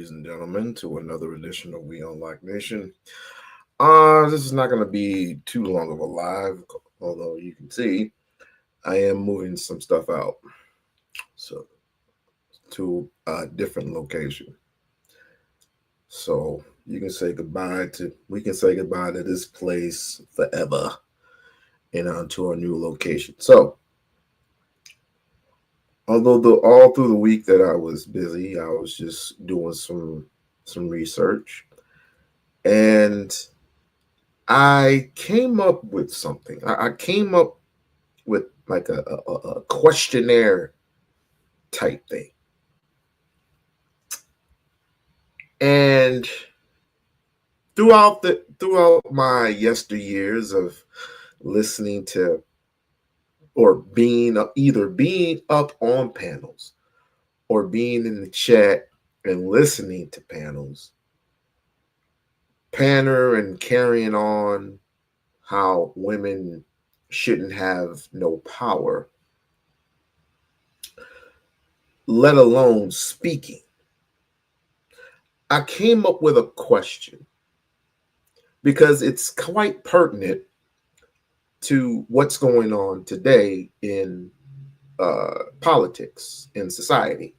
ladies and gentlemen, to another edition of We-On-Loc Nation. This is not going to be too long of a live, although you can see I am moving some stuff out, so to a different location. So you can say goodbye to. We can say goodbye to this place forever, and on to our new location. So, although all through the week that I was busy, I was just doing some research, and I came up with something. I came up with like a questionnaire type thing. And throughout my yesteryears of listening to or being up on panels or being in the chat and listening to panels, panner and carrying on how women shouldn't have no power, let alone speaking, I came up with a question because it's quite pertinent to what's going on today in politics in society.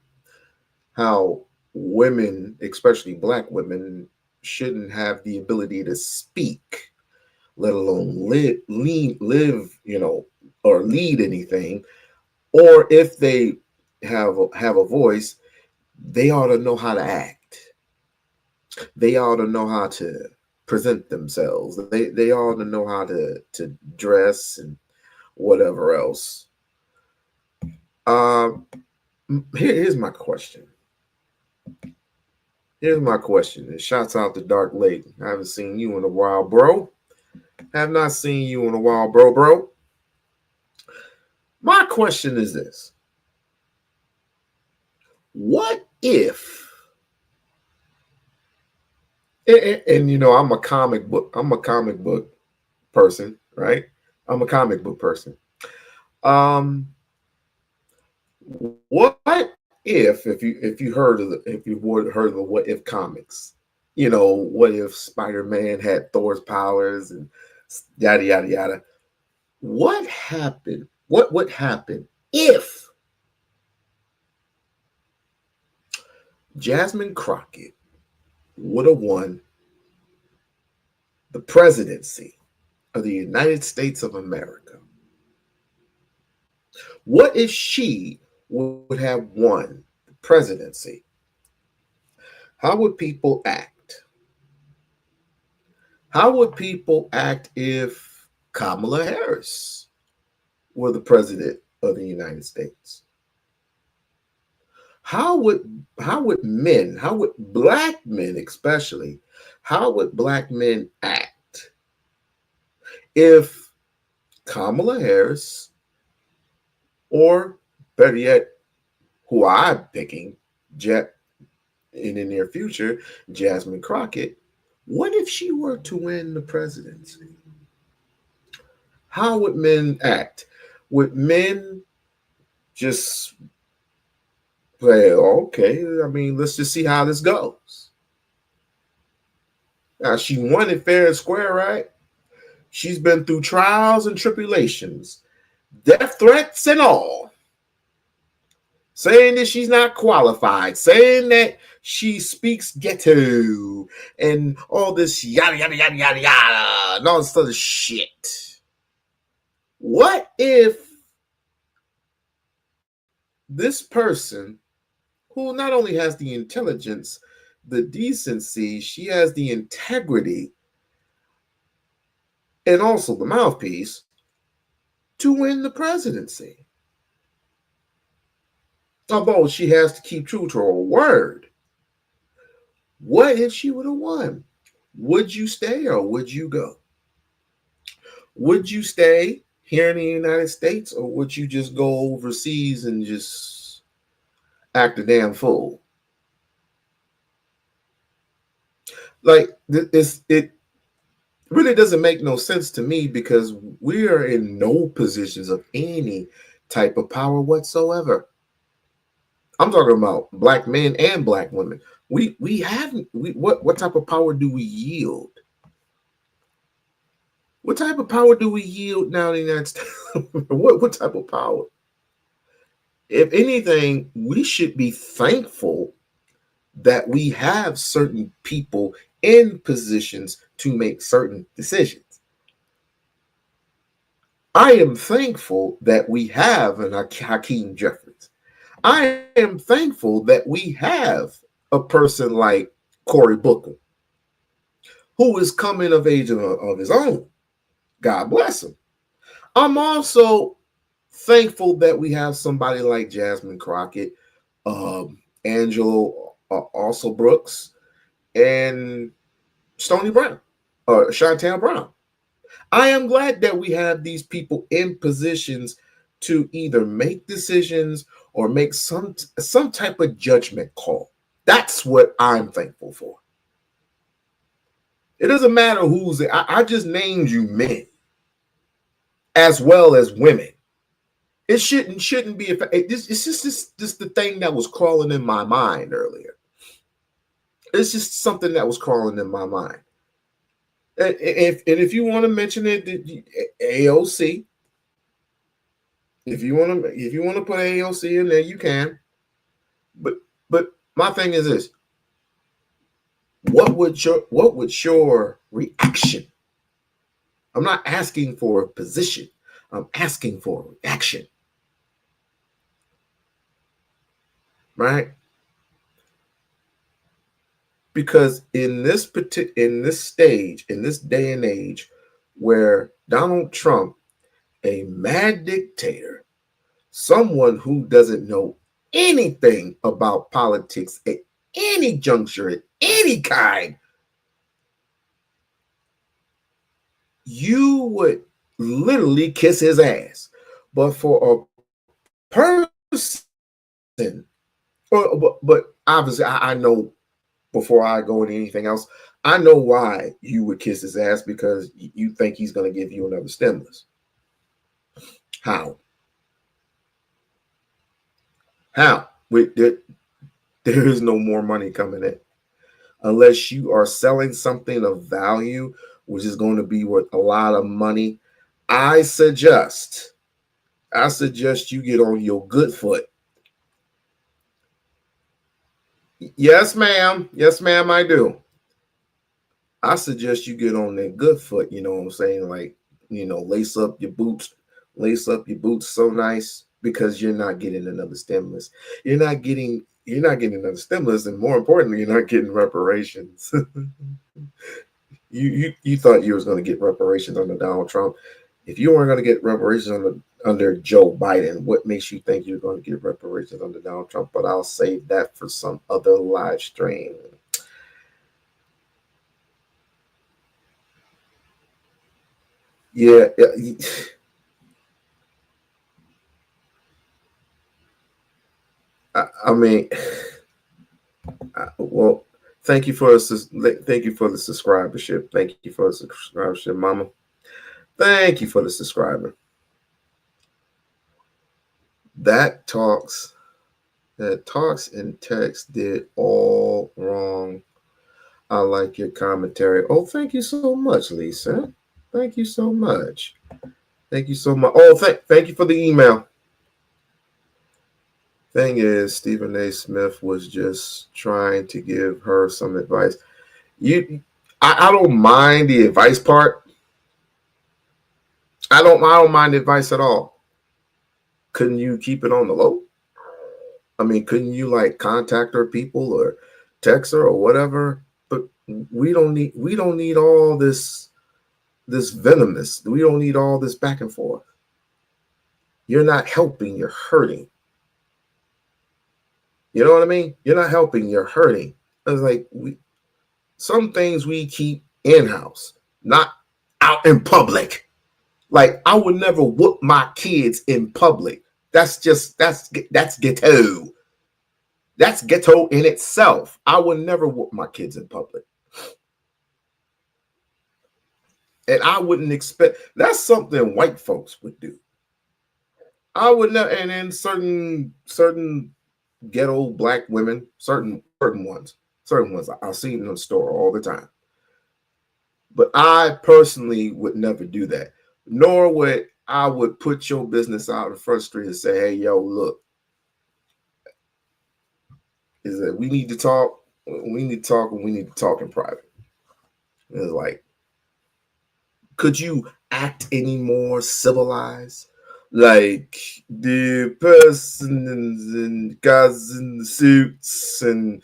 How women, especially Black women, shouldn't have the ability to speak, let alone live, or lead anything. Or if they have a voice, they ought to know how to act. They ought to know how to present themselves. They ought to know how to dress and whatever else. Here's my question. And shouts out to Dark Lake. I haven't seen you in a while, bro. Have not seen you in a while, bro. My question is this. What if, and I'm a comic book person, right? I'm a comic book person. What if you heard of the What If comics? What if Spider-Man had Thor's powers and yada yada yada? What happened? What would happen if Jasmine Crockett would have won the presidency of the United States of America? What if she would have won the presidency? How would people act? How would people act if Kamala Harris were the president of the United States? How would Black men especially, how would Black men act if Kamala Harris, or better yet, who I'm picking, in the near future, Jasmine Crockett, what if she were to win the presidency? How would men act? Would men just play, okay, let's just see how this goes? Now, she won it fair and square, right? She's been through trials and tribulations, death threats and all, saying that she's not qualified, saying that she speaks ghetto and all this yada yada yada yada yada and all this other shit. What if this person, who not only has the intelligence, the decency, she has the integrity, and also the mouthpiece to win the presidency? Although she has to keep true to her word. What if she would have won? Would you stay or would you go? Would you stay here in the United States, or would you just go overseas and just act a damn fool? Like, it really doesn't make no sense to me, because we are in no positions of any type of power whatsoever. I'm talking about black men and black women. What type of power do we yield? What type of power do we yield now in the United States? What type of power? If anything, we should be thankful that we have certain people in positions to make certain decisions. I am thankful that we have an Hakeem Jeffries. I am thankful that we have a person like Cory Booker, who is coming of age of his own. God bless him. I'm also thankful that we have somebody like Jasmine Crockett, Angelo also Brooks, and Stoney Brown, or Chantel Brown. I am glad that we have these people in positions to either make decisions or make some type of judgment call. That's what I'm thankful for. It doesn't matter who's it. I just named you men as well as women. It shouldn't be. It's just the thing that was crawling in my mind earlier. It's just something that was crawling in my mind. If you want to mention it, AOC. If you want to put AOC in there, you can. But my thing is this: what would your reaction? I'm not asking for a position. I'm asking for a reaction. Right? Because in this stage, in this day and age, where Donald Trump, a mad dictator, someone who doesn't know anything about politics at any juncture, at any kind, you would literally kiss his ass. But for a person, but obviously, I know before I go into anything else, I know why you would kiss his ass, because you think he's going to give you another stimulus. How? There is no more money coming in unless you are selling something of value, which is going to be worth a lot of money. I suggest you get on your good foot. Yes, ma'am. Yes, ma'am, I do. I suggest you get on that good foot. You know what I'm saying? Like, lace up your boots so nice, because you're not getting another stimulus. You're not getting another stimulus, and more importantly, you're not getting reparations. You thought you was going to get reparations under Donald Trump. If you weren't going to get reparations under Joe Biden, what makes you think you're going to get reparations under Donald Trump? But I'll save that for some other live stream. Yeah. I mean, well, thank you for the subscribership. Thank you for the subscribership, Mama. Thank you for the subscriber. That talks and text did all wrong. I like your commentary. Oh, thank you so much, Lisa. Thank you so much. Thank you so much. Oh, thank you for the email. Thing is, Stephen A. Smith was just trying to give her some advice. I don't mind the advice part. I don't mind the advice at all. Couldn't you keep it on the low? I mean, couldn't you like contact her people or text her or whatever? But we don't need all this venomous. We don't need all this back and forth. You're not helping, you're hurting. You know what I mean? You're not helping, you're hurting. It's like some things we keep in-house, not out in public. Like, I would never whoop my kids in public. That's ghetto. That's ghetto in itself. I would never whoop my kids in public. And I wouldn't expect, that's something white folks would do. I would never, and in certain ghetto black women, certain ones I see in the store all the time. But I personally would never do that. Nor would put your business out in the front street and say, hey, yo, look, is that we need to talk. We need to talk and we need to talk in private. It's like, could you act any more civilized? Like the persons and guys in the suits and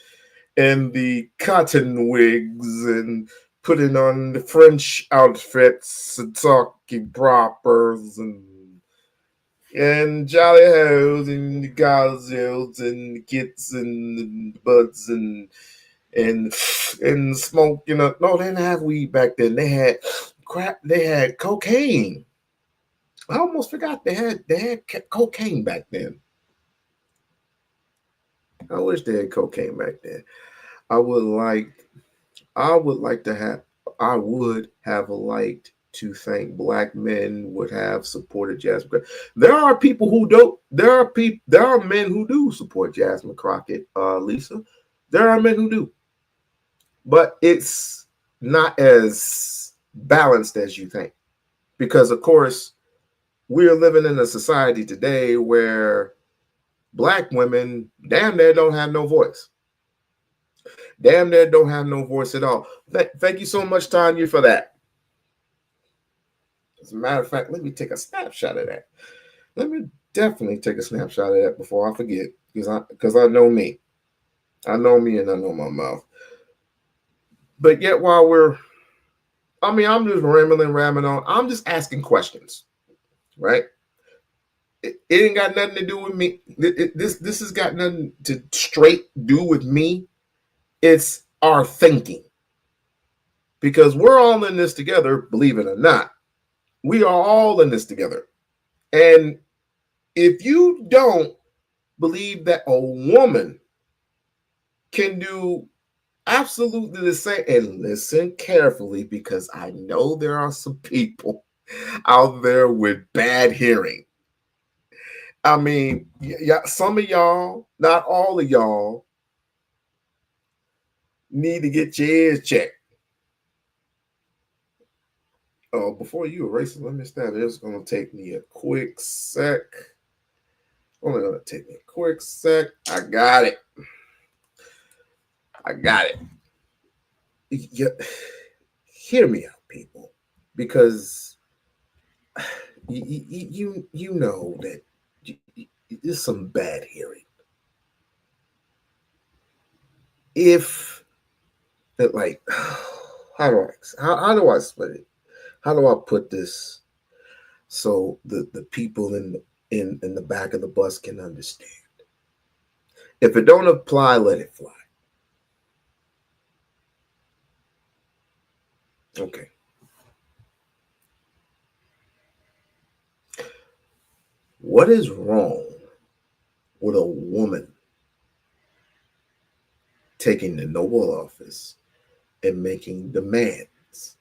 the cotton wigs and putting on the French outfits and talking propers and jolly hoes and the gazelles and the kits and the buds and smoke. No, they didn't have weed back then. They had crap. They had cocaine. I almost forgot they had cocaine back then. I wish they had cocaine back then. I would like I would like to have I would have liked to think black men would have supported Jasmine Crockett. There are people who don't. There are men who do support Jasmine Crockett, Lisa. There are men who do, but it's not as balanced as you think. Because of course, we're living in a society today where black women damn near don't have no voice. Damn near don't have no voice at all. Thank you so much, Tanya, for that. As a matter of fact, let me take a snapshot of that. Let me definitely take a snapshot of that before I forget, because I know me. I know me and I know my mouth. But yet, I'm just rambling on. I'm just asking questions, right? It ain't got nothing to do with me. This has got nothing to straight do with me. It's our thinking. Because we're all in this together, believe it or not. We are all in this together. And if you don't believe that a woman can do absolutely the same, and listen carefully, because I know there are some people out there with bad hearing. I mean, yeah, some of y'all, not all of y'all, need to get your ears checked. Oh, before you erase it, let me stop. It's going to take me a quick sec. Only going to take me a quick sec. I got it. Yeah, hear me out, people, because you know that there's some bad hearing. If like, how do I split it? How do I put this so the people in the back of the bus can understand? If it don't apply, let it fly. Okay. What is wrong with a woman taking the noble office and making demands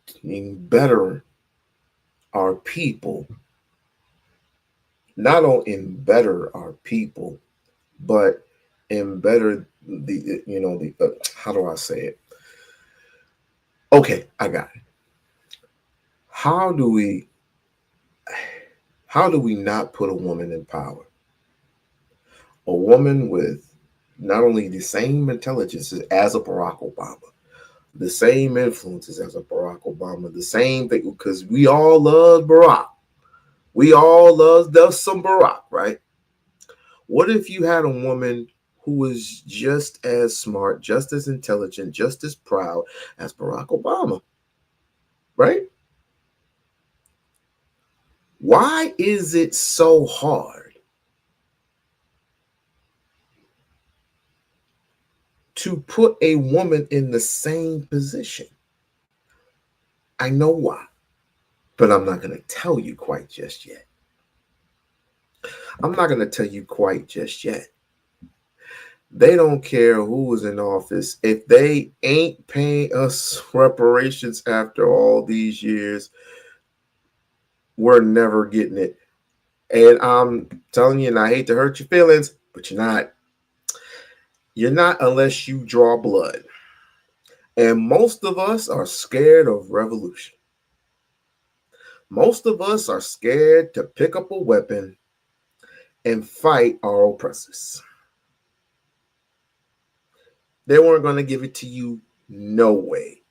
to better our people, not only in better our people, but in better the how do I say it? Okay, I got it. How do we not put a woman in power? A woman with not only the same intelligence as a Barack Obama, the same influences as a Barack Obama, the same thing, because we all love Barack. We all love some Barack, right? What if you had a woman who was just as smart, just as intelligent, just as proud as Barack Obama, right? Why is it so hard to put a woman in the same position? I know why, but I'm not going to tell you quite just yet. I'm not going to tell you quite just yet. They don't care who is in office. If they ain't paying us reparations after all these years, we're never getting it. And I'm telling you, and I hate to hurt your feelings, but you're not. You're not unless you draw blood. And most of us are scared of revolution. Most of us are scared to pick up a weapon and fight our oppressors. They weren't going to give it to you, no way.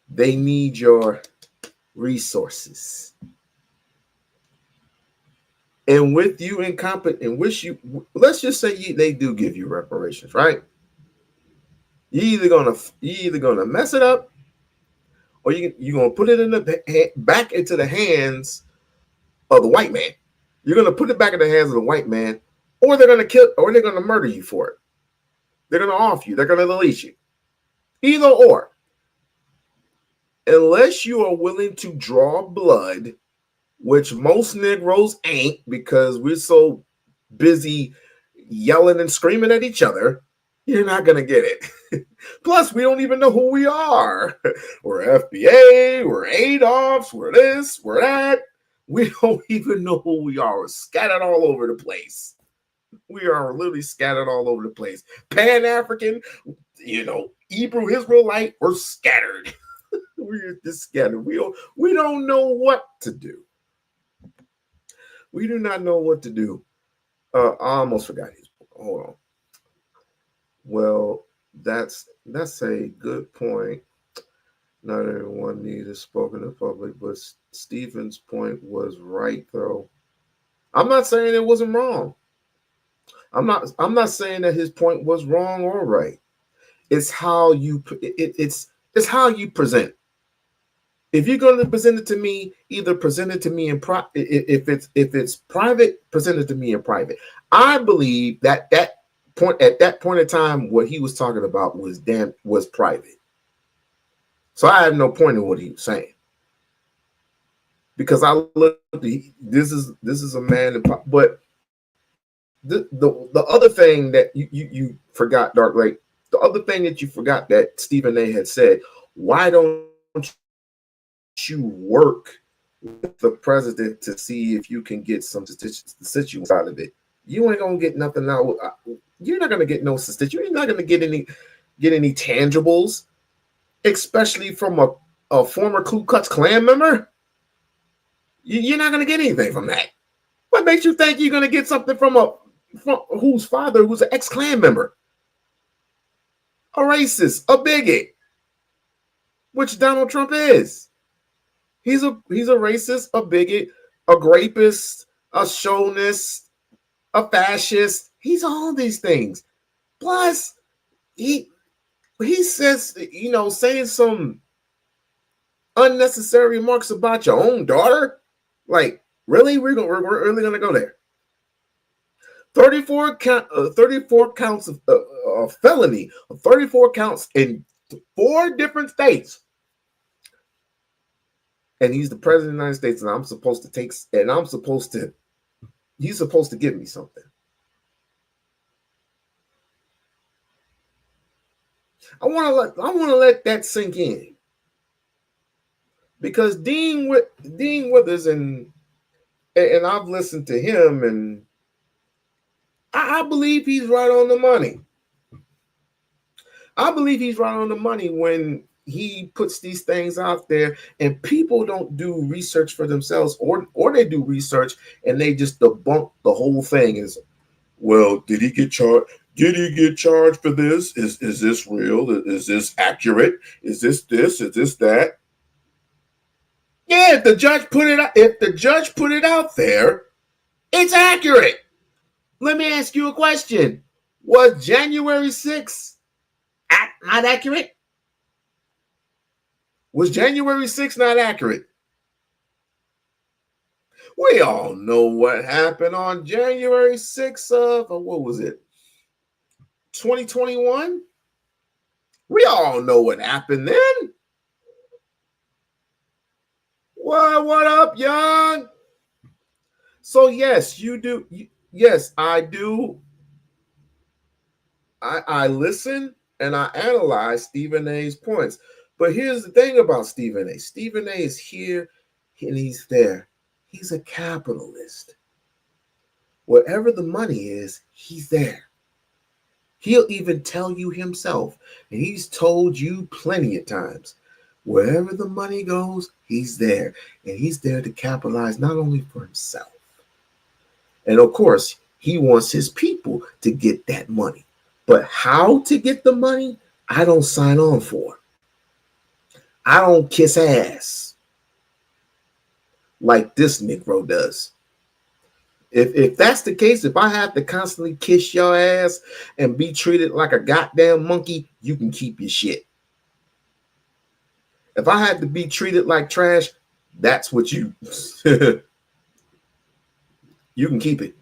They need your resources. And with you incompetent, and wish you, let's just say they do give you reparations, right? You're either gonna mess it up, or you're gonna put it in the back into the hands of the white man. You're gonna put it back in the hands of the white man, or they're gonna kill, or they're gonna murder you for it. They're gonna off you. They're gonna release you. Either or. Unless you are willing to draw blood, which most Negroes ain't, because we're so busy yelling and screaming at each other, you're not going to get it. Plus, we don't even know who we are. We're FBA, we're ADOFs, we're this, we're that. We don't even know who we are. We're scattered all over the place. We are literally scattered all over the place. Pan-African, Hebrew, Israelite, we're scattered. We're just scattered. We don't know what to do. We do not know what to do. I almost forgot his book. Hold on. Well, that's a good point. Not everyone needs spoken in public, but Stephen's point was right, though. I'm not saying it wasn't wrong. I'm not saying that his point was wrong or right. It's how you it's how you present. If you're going to present it to me, either present it to me in private. If it's private, present it to me in private. I believe that at that point in time, what he was talking about was private. So I have no point in what he was saying, because I look. This is a man, but the other thing that you forgot, Dark Lake. The other thing that you forgot that Stephen A. had said. Why don't you work with the president to see if you can get some constituents out of it? You ain't gonna get nothing out. You're not gonna get no constituents. You're not gonna get any tangibles, especially from a former Ku Klux Klan member. You're not gonna get anything from that. What makes you think you're gonna get something from whose father who's an ex-Klan member, a racist, a bigot, which Donald Trump is? He's a racist, a bigot, a rapist, a chauvinist, a fascist. He's all these things. Plus, he says, saying some unnecessary remarks about your own daughter. Like, really? We're really gonna go there? 34 counts of felony, 34 counts in 4 different states. And he's the president of the United States, and he's supposed to give me something. I want to let that sink in, because Dean Withers and I've listened to him, and I believe he's right on the money. I believe he's right on the money when he puts these things out there, and people don't do research for themselves, or they do research and they just debunk the whole thing. Is, well, did he get charged? Did he get charged for this? Is this real? Is this accurate? Is this? Is this that? Yeah, if the judge put it out there, it's accurate. Let me ask you a question. Was January 6th not accurate? Was January 6th not accurate? We all know what happened on January 6th of, what was it, 2021? We all know what happened then. What up, young? So yes, you do. Yes, I do. I listen and I analyze Stephen A's points. But here's the thing about Stephen A. Stephen A is here and he's there. He's a capitalist. Wherever the money is, he's there. He'll even tell you himself, and he's told you plenty of times, wherever the money goes, he's there. And he's there to capitalize not only for himself. And of course, he wants his people to get that money. But how to get the money, I don't sign on for. I don't kiss ass like this Negro does. If that's the case, if I have to constantly kiss your ass and be treated like a goddamn monkey, you can keep your shit. If I had to be treated like trash, that's what you you can keep it.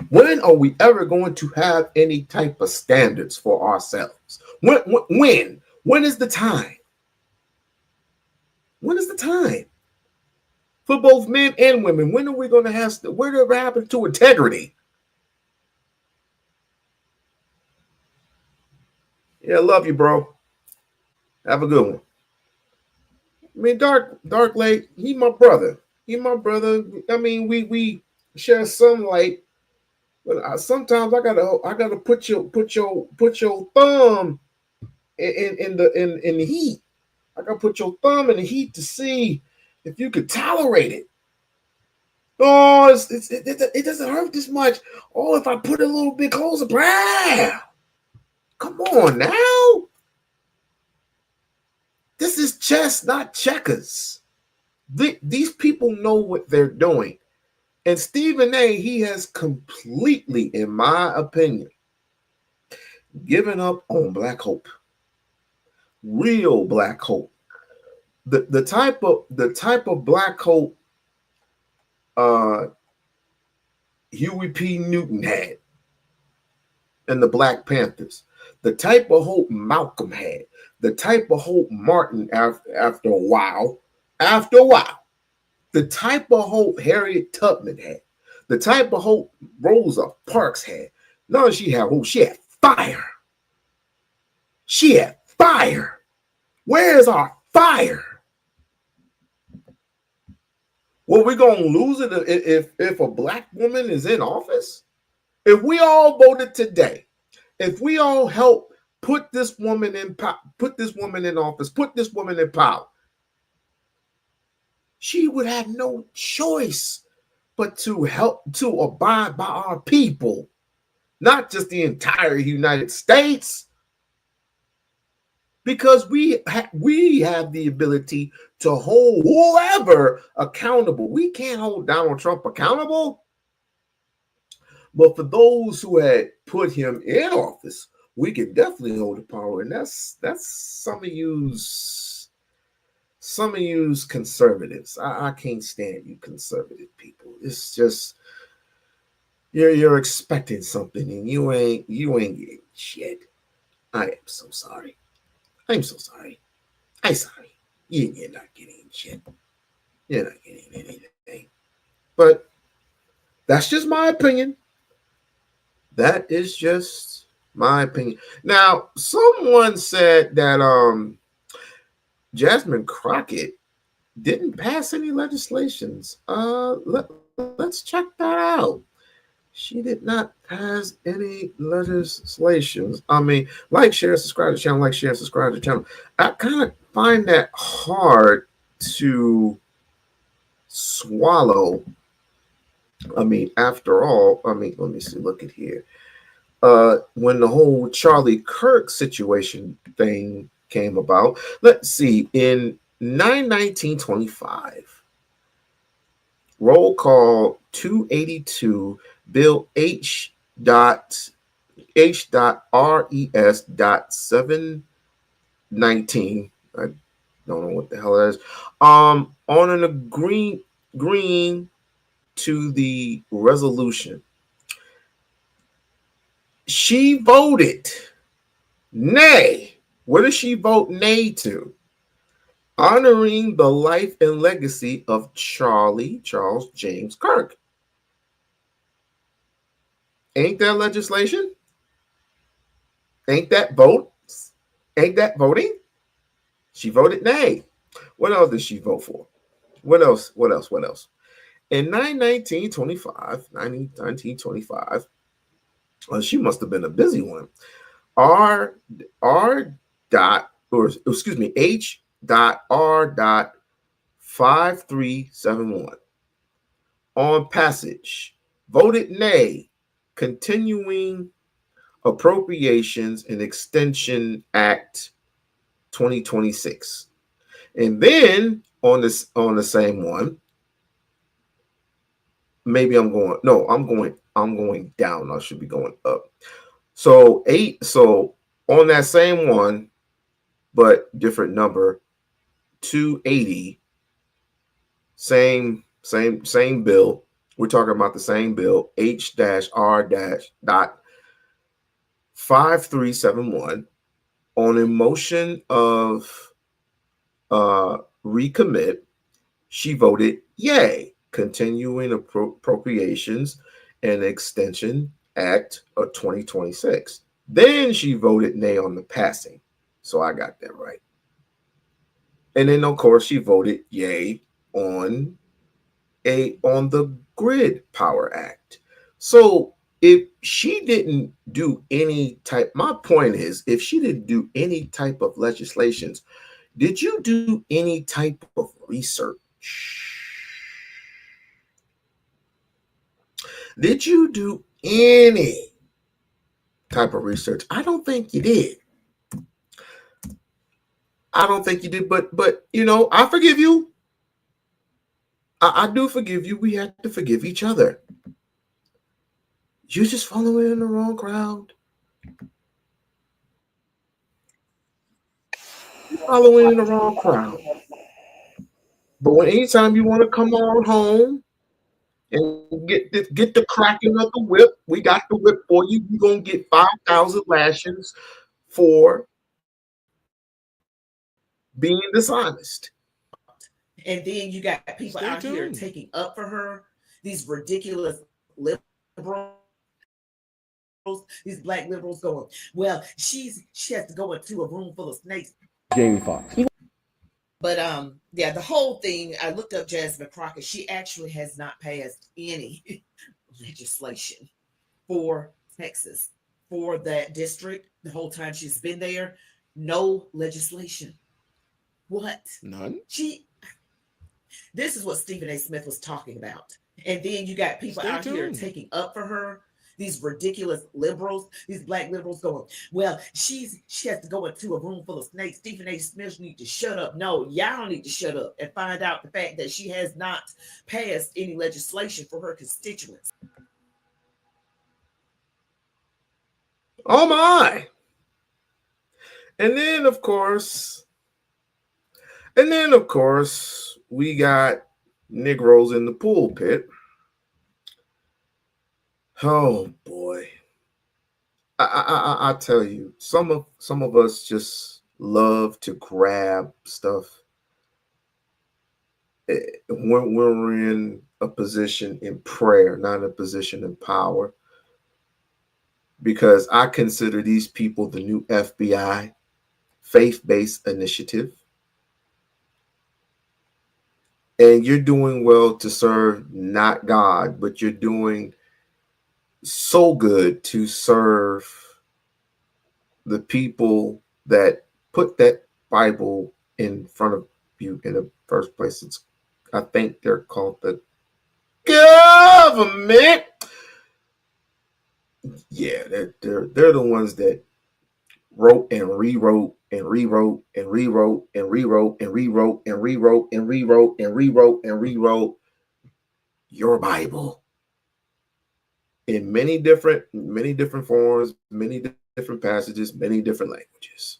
When are we ever going to have any type of standards for ourselves? When is the time? When is the time? For both men and women, when are we going to have, whatever happened to integrity? Yeah, love you, bro. Have a good one. I mean, Dark Lake, he my brother. He my brother. I mean, we share some light, but sometimes I gotta put your thumb in the heat. I gotta put your thumb in the heat to see if you could tolerate it. Oh, it doesn't hurt this much. Oh, if I put it a little bit closer, bruh. Come on now. This is chess, not checkers. These people know what they're doing. And Stephen A., he has completely, in my opinion, given up on Black hope. Real Black hope. The type of Black hope Huey P. Newton had and the Black Panthers, the type of hope Malcolm had, the type of hope Martin after a while, the type of hope Harriet Tubman had, the type of hope Rosa Parks had. No, she had hope. She had fire. She had fire. Where's our fire? Well, we're going to lose it if a Black woman is in office? If we all voted today, if we all help put this woman in office, put this woman in power, she would have no choice but to abide by our people, not just the entire United States. Because we have the ability to hold whoever accountable. We can't hold Donald Trump accountable. But for those who had put him in office, we can definitely hold the power. And that's some of you's conservatives. I can't stand you conservative people. It's just you're expecting something and you ain't getting shit. I am so sorry. I'm so sorry. I'm sorry. You're not getting shit. You're not getting anything. But that's just my opinion. That is just my opinion. Now, someone said that Jasmine Crockett didn't pass any legislations. Let's check that out. She did not pass any legislations. I mean, like, share, subscribe to the channel. Like, share, subscribe to the channel. I kind of find that hard to swallow. I mean, after all, let me see. Look at here. When the whole Charlie Kirk situation thing came about, let's see. In 1925, roll call 282. Bill H.RES. 719. I don't know what the hell that is. On an agreeing to the resolution. She voted nay. What does she vote nay to? Honoring the life and legacy of Charles James Kirk. Ain't that legislation? Ain't that vote? Ain't that voting? She voted nay. What else did she vote for? What else? In 1925, she must have been a busy one. R R dot or excuse me H dot R dot 5371 on passage voted nay, continuing Appropriations and Extension Act 2026. And then on the same one, maybe I'm going down. I should be going up. So on that same one, but different number, 280, same bill. We're talking about the same bill, H-R- dot 5371, on a motion of recommit. She voted yay, continuing appropriations and extension act of 2026. Then she voted nay on the passing. So I got that right. And then of course she voted yay on the Grid Power Act. So if she didn't do any type, my point is, if she didn't do any type of legislations, did you do any type of research? Did you do any type of research? I don't think you did. I don't think you did, but I forgive you. I do forgive you. We have to forgive each other. You're just following in the wrong crowd. You're following in the wrong crowd. But when anytime you want to come on home and get the cracking of the whip, we got the whip for you. You're gonna get 5,000 lashings for being dishonest. And then you got people Stay out here tuned. taking up for her, these ridiculous liberals, these black liberals going, well, she has to go into a room full of snakes. Jamie Foxx. But yeah, the whole thing, I looked up Jasmine Crockett. She actually has not passed any legislation for Texas, for that district. The whole time she's been there, no legislation. What? None. This is what Stephen A. Smith was talking about. And then you got people Stay out here tuned. taking up for her, these ridiculous liberals, these black liberals going, well, she has to go into a room full of snakes. Stephen A. Smith need to shut up. No, y'all need to shut up and find out the fact that she has not passed any legislation for her constituents. Oh my. And then of course, we got Negroes in the pulpit. Oh boy. I tell you, some of us just love to grab stuff when we're in a position in prayer, not a position in power. Because I consider these people the new FBI, faith-based initiative. And you're doing well to serve not God, but you're doing so good to serve the people that put that Bible in front of you in the first place. I think they're called the government. Yeah, they're the ones that wrote and rewrote and rewrote and rewrote and rewrote and rewrote and rewrote and rewrote and rewrote and rewrote your Bible in many different forms, many different passages, many different languages.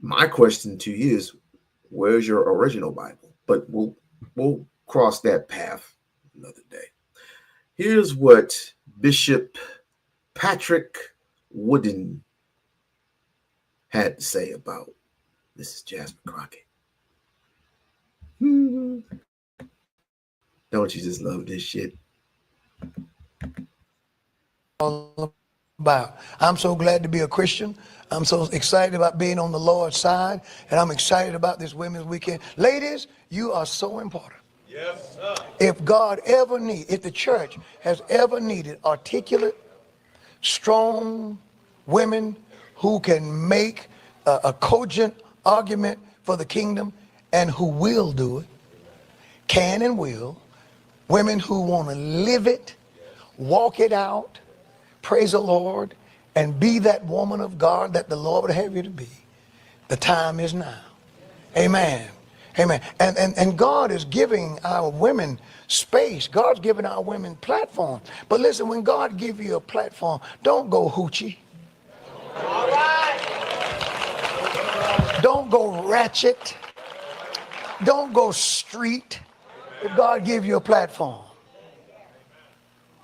My question to you is, where's your original Bible? But we'll cross that path another day. Here's what Bishop Patrick Wooden had to say about Mrs. Jasmine Crockett. Don't you just love this shit? All about. I'm so glad to be a Christian. I'm so excited about being on the Lord's side, and I'm excited about this Women's Weekend. Ladies, you are so important. If God ever if the church has ever needed articulate, strong women who can make a cogent argument for the kingdom and who will do it, can and will, women who want to live it, walk it out, praise the Lord, and be that woman of God that the Lord would have you to be. The time is now. Amen. Amen. And God is giving our women space. God's giving our women platform. But listen, when God gives you a platform, don't go hoochie. Don't go ratchet. Don't go street. If God gives you a platform.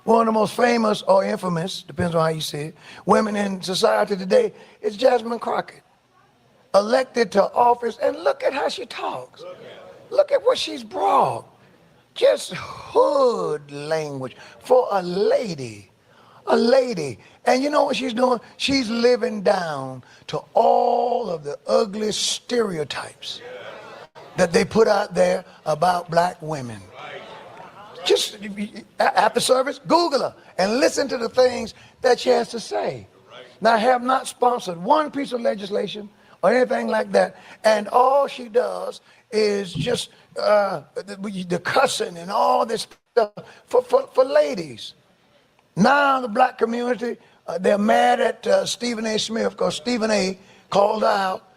One of the most famous or infamous, depends on how you see it, women in society today is Jasmine Crockett. Elected to office, and look at how she talks. Look at what she's brought. Just hood language for a lady. A lady. And you know what she's doing? She's living down to all of the ugly stereotypes that they put out there about black women. Just after service, Google her and listen to the things that she has to say. Now, I have not sponsored one piece of legislation or anything like that, and all she does is just the cussing and all this stuff for ladies. Now the black community, they're mad at Stephen A. Smith because Stephen A. called her out,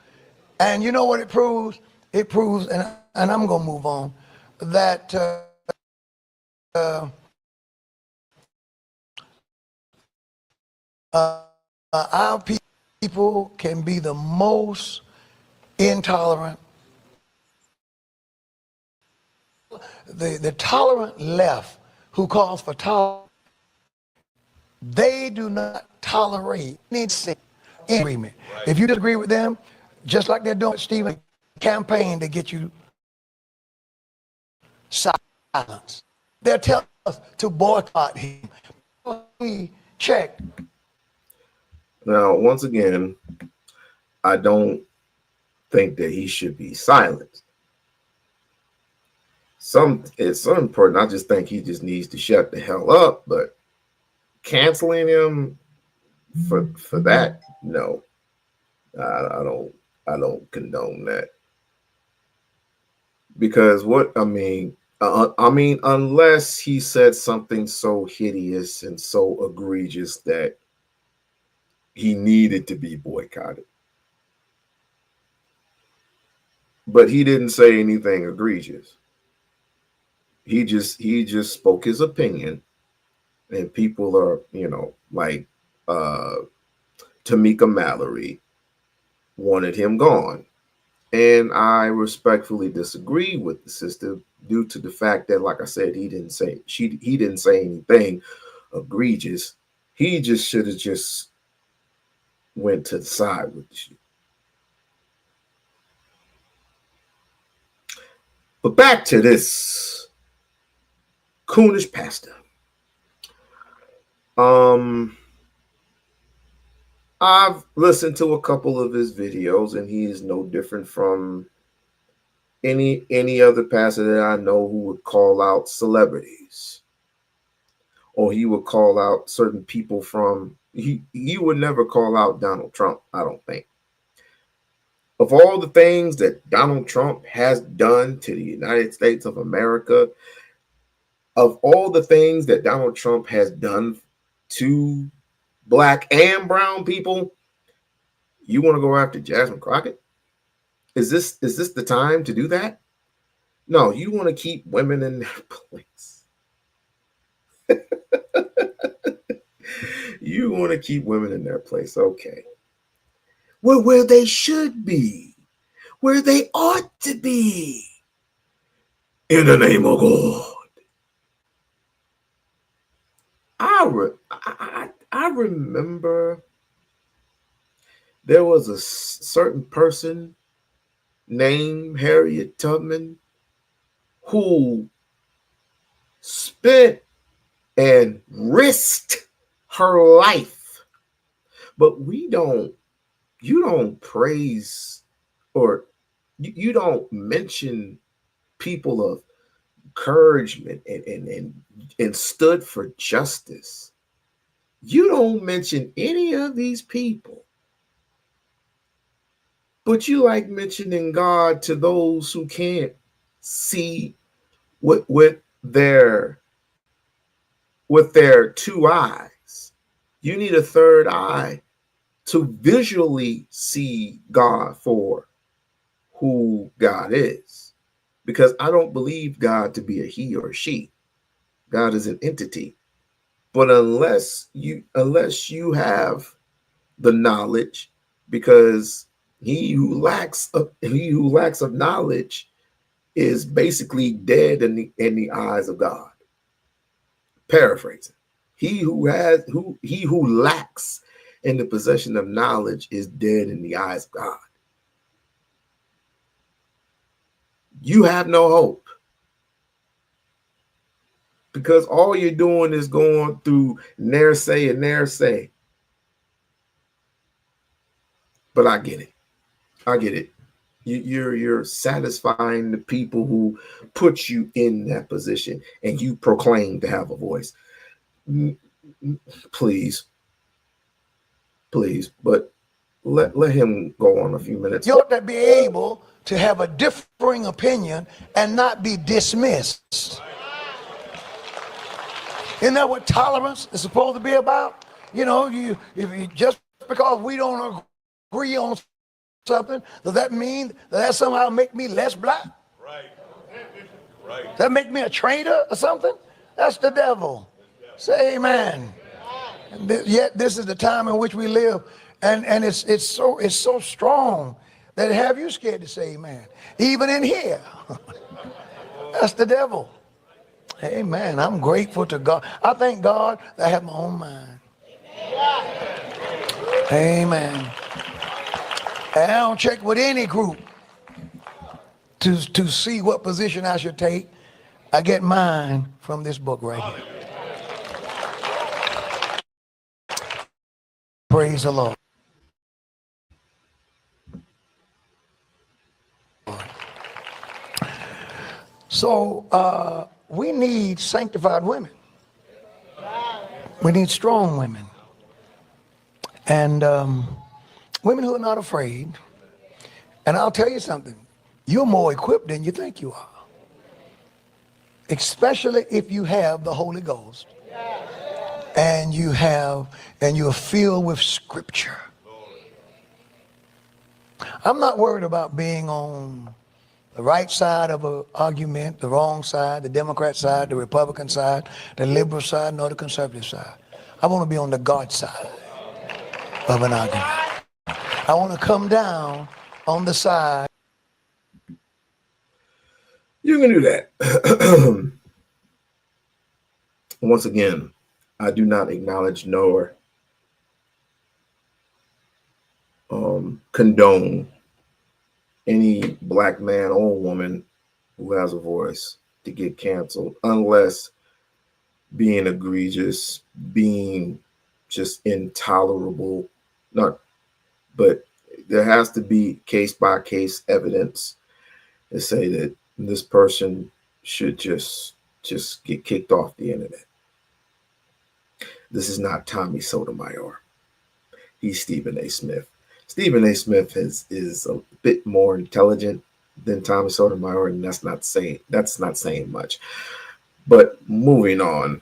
and you know what it proves? It proves, and I'm going to move on, that our people can be the most intolerant. The tolerant left who calls for tolerance, they do not tolerate anything in agreement. If you disagree with them, just like they're doing with Stephen, campaign to get you silence. They're telling us to boycott him. We check. Now, once again, I don't think that he should be silenced. It's so important. I just think he just needs to shut the hell up. But canceling him for that, no, I don't condone that. Because unless he said something so hideous and so egregious that he needed to be boycotted. But he didn't say anything egregious. He just spoke his opinion, and people are, like Tamika Mallory wanted him gone. And I respectfully disagree with the sister due to the fact that, like I said, he didn't say anything egregious. He just should have just went to the side with the shit. But back to this coonish pastor. I've listened to a couple of his videos, and he is no different from any other pastor that I know who would call out celebrities, or he would call out certain people from. He would never call out Donald Trump, I don't think. Of all the things that Donald Trump has done to the United States of America, of all the things that Donald Trump has done to black and brown people, you want to go after Jasmine Crockett? Is this the time to do that? No, you want to keep women in their place. You want to keep women in their place. Okay. Well, where they should be, where they ought to be. In the name of God. I remember there was a certain person named Harriet Tubman who spent and risked her life. But you don't praise, or you don't mention people of encouragement and stood for justice. You don't mention any of these people, but you like mentioning God to those who can't see with their two eyes. You need a third eye to visually see God for who God is. Because I don't believe God to be a he or she. God is an entity. But unless you have the knowledge, because he who lacks of knowledge is basically dead in the eyes of God. Paraphrasing. He who lacks in the possession of knowledge is dead in the eyes of God. You have no hope. Because all you're doing is going through ne'er say and ne'er say. But I get it. I get it. You're satisfying the people who put you in that position, and you proclaim to have a voice. Please, but let him go on a few minutes. You ought to be able to have a differing opinion and not be dismissed. Isn't that what tolerance is supposed to be about? You know, if you just because we don't agree on something, does that mean that somehow make me less black? Right. Does that make me a traitor or something? That's the devil. Say amen. And yet this is the time in which we live, and it's so strong that it have you scared to say amen. Even in here. That's the devil. Amen. I'm grateful to God. I thank God that I have my own mind. Amen. And I don't check with any group to see what position I should take. I get mine from this book right here. Praise the Lord. So we need sanctified women. We need strong women. And women who are not afraid. And I'll tell you something. You're more equipped than you think you are. Especially if you have the Holy Ghost. And you're filled with scripture. I'm not worried about being on the right side of an argument, the wrong side, the Democrat side, the Republican side, the liberal side, nor the conservative side. I want to be on the God side of an argument. I want to come down on the side. You can do that. Once again, I do not acknowledge nor condone any black man or woman who has a voice to get canceled, unless being egregious, being just intolerable. But there has to be case by case evidence to say that this person should just get kicked off the internet. This is not Tommy Sotomayor. He's Stephen A. Smith. Stephen A. Smith is a bit more intelligent than Tommy Sotomayor, and that's not saying much. But moving on,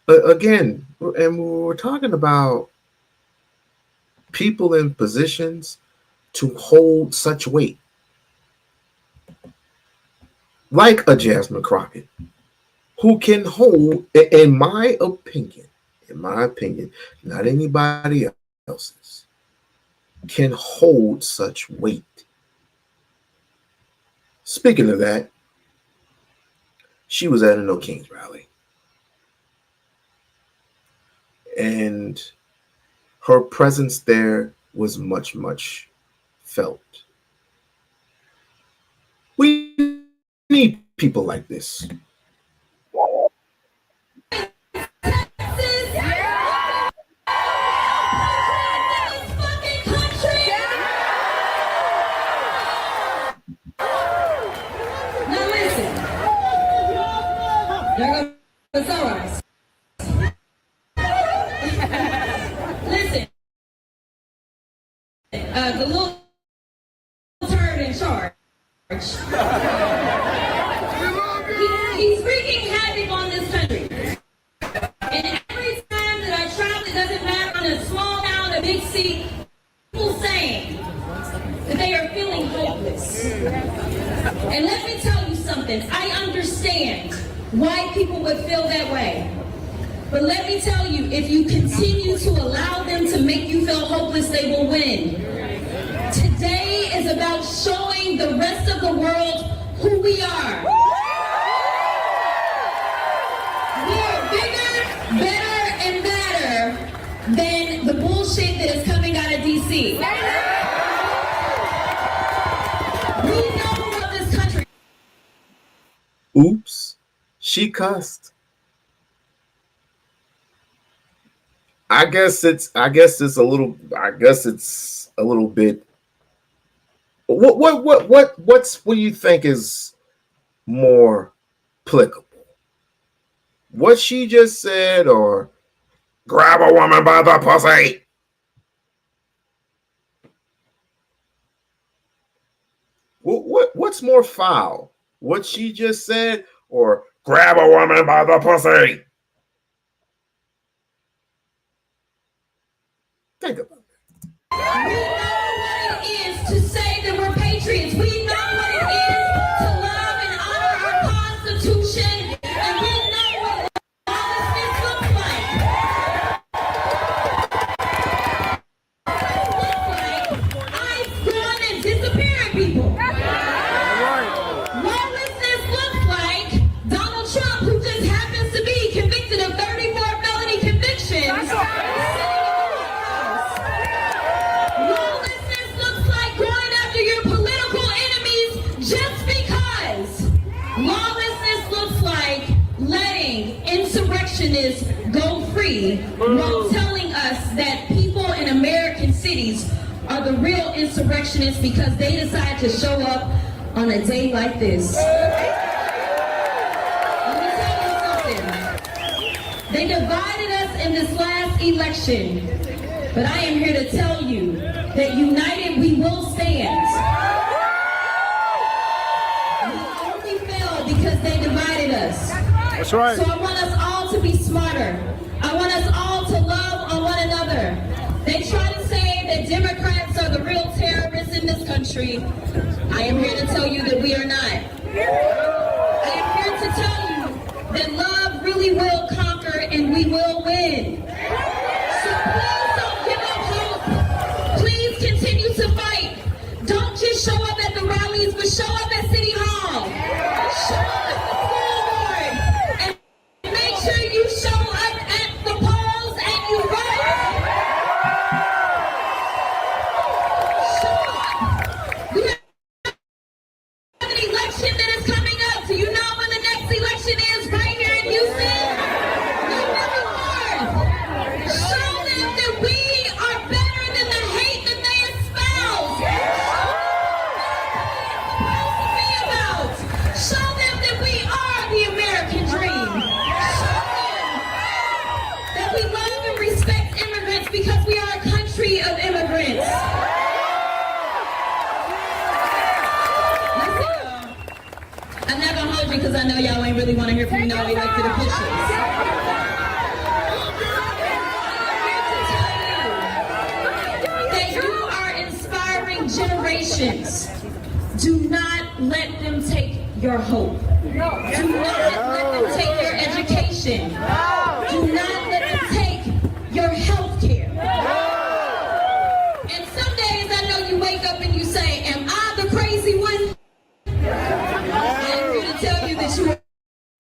again, and we're talking about people in positions to hold such weight, like a Jasmine Crockett, who can hold, in my opinion, not anybody else's, can hold such weight. Speaking of that, she was at an No Kings rally, and her presence there was much, much felt. We need people like this. charge. He's wreaking havoc on this country. And every time that I travel, it doesn't matter in a small town, a big city, people saying that they are feeling hopeless. And let me tell you something. I understand why people would feel that way. But let me tell you, if you continue to allow them to make you feel hopeless, they will win. Today is about showing the rest of the world who we are. We are bigger, better, and badder than the bullshit that is coming out of DC. We know about this country. Oops, she cussed. I guess it's a little bit. What do you think is more applicable? What she just said, or grab a woman by the pussy? What's more foul? What she just said, or grab a woman by the pussy? Think about it. We know what it is to say that we're patriots. We know what it is to love and honor our Constitution. And we know what lawlessness looks like. Eyes gone and disappearing people. Lawlessness looks like Donald Trump, who just happens to be convicted of 34 felony convictions. Insurrectionists go free while telling us that people in American cities are the real insurrectionists because they decide to show up on a day like this. Let me tell you something. They divided us in this last election, but I am here to tell you that united we will stand. We only fell because they divided us. That's right. So I want us all to be smarter. I want us all to love on one another. They try to say that Democrats are the real terrorists in this country. I am here to tell you that we are not. I am here to tell you that love really will conquer and we will win. So please don't give up hope. Please continue to fight. Don't just show up at the rallies, but show up at City Hall. Show up at the school board. Make sure you show up at the polls and you vote. Show up. We have an election that is coming up. Do you know when the next election is right here in Houston? November 4th. Show them that we are better than the hate that they espouse. Show them that we are the American dream. We love and respect immigrants because we are a country of immigrants. Listen, I'm not gonna hold you because I know y'all ain't really want to hear from me no elected officials. That you are inspiring generations. Do not let them take your hope. Do not let them take your education. Do not let them take your health care. And some days I know you wake up and you say, am I the crazy one? I'm here to tell you that you are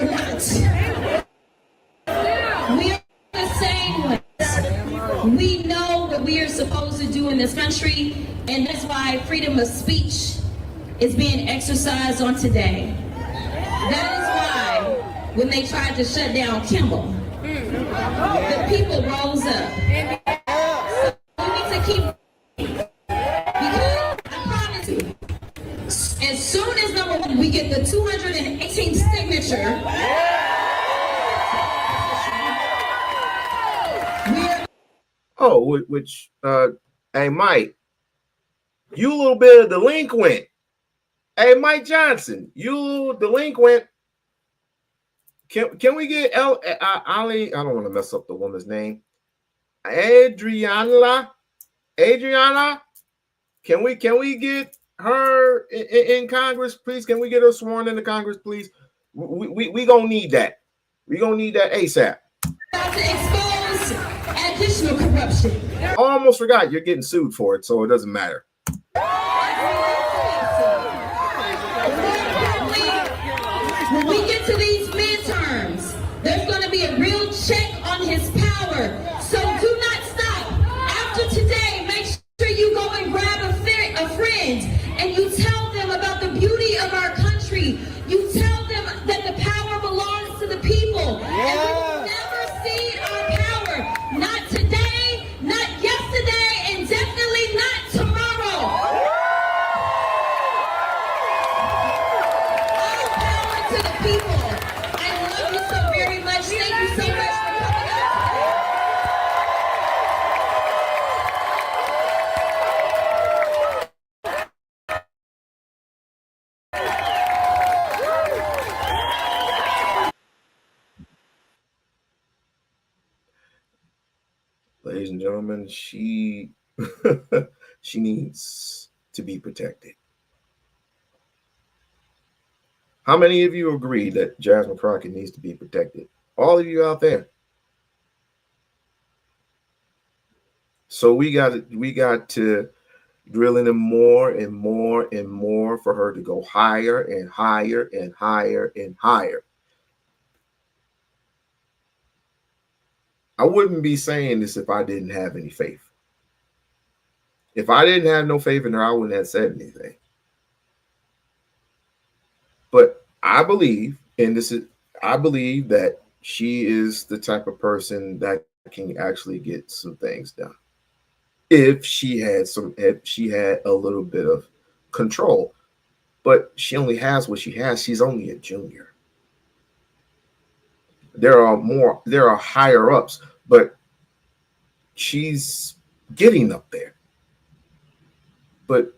not. We are the same ones. We know what we are supposed to do in this country, and that's why freedom of speech is being exercised on today. That is why when they tried to shut down Kimball, the people rose up. So we need to keep, because I promise you, as soon as number one, we get the 218th signature, which hey Mike, you a little bit of delinquent. Hey, Mike Johnson, you delinquent. Can we get Ali? I don't want to mess up the woman's name. Adriana. Can we get her in Congress, please? Can we get her sworn into Congress, please? We gonna need that. We gonna need that ASAP. About to expose additional corruption. I almost forgot you're getting sued for it, so it doesn't matter. When we get to these midterms, there's going to be a real check on his power. So do not stop. After today, make sure you go and grab a friend and you tell them about the beauty of our country. You tell them that the power belongs to the people. And we will never cede our power. Not today, not yesterday, and definitely not tomorrow. All power to the people. I love you so very much. Thank you so much for coming out today. Ladies and gentlemen, she she needs to be protected. How many of you agree that Jasmine Crockett needs to be protected? All of you out there. So we got to drilling him more and more and more for her to go higher and higher and higher and higher. I wouldn't be saying this if I didn't have any faith. If I didn't have no faith in her, I wouldn't have said anything. But I believe, and I believe that she is the type of person that can actually get some things done. If she had a little bit of control, but she only has what she has. She's only a junior. There are higher ups, but she's getting up there. But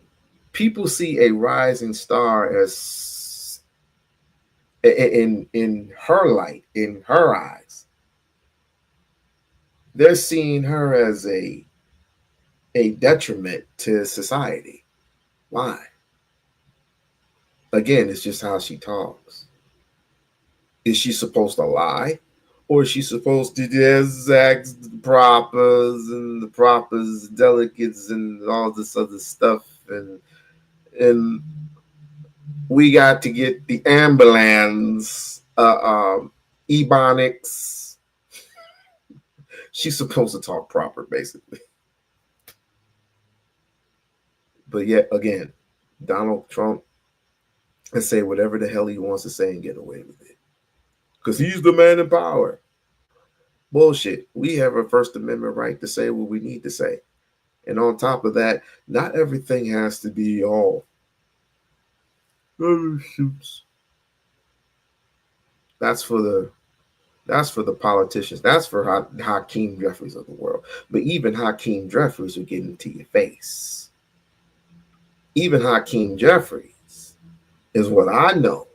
people see a rising star as in her light, in her eyes. They're seeing her as a detriment to society. Why? Again, it's just how she talks. Is she supposed to lie? Or is she supposed to just act the proppers, delegates, and all this other stuff? And we got to get the ambulance, ebonics. She's supposed to talk proper, basically. But yet again, Donald Trump can say whatever the hell he wants to say and get away with it. Because he's the man in power. Bullshit. We have a First Amendment right to say what we need to say. And on top of that, not everything has to be all shoots. That's for the politicians. That's for Hakeem Jeffries of the world. But even Hakeem Jeffries will get into your face. Even Hakeem Jeffries is what I know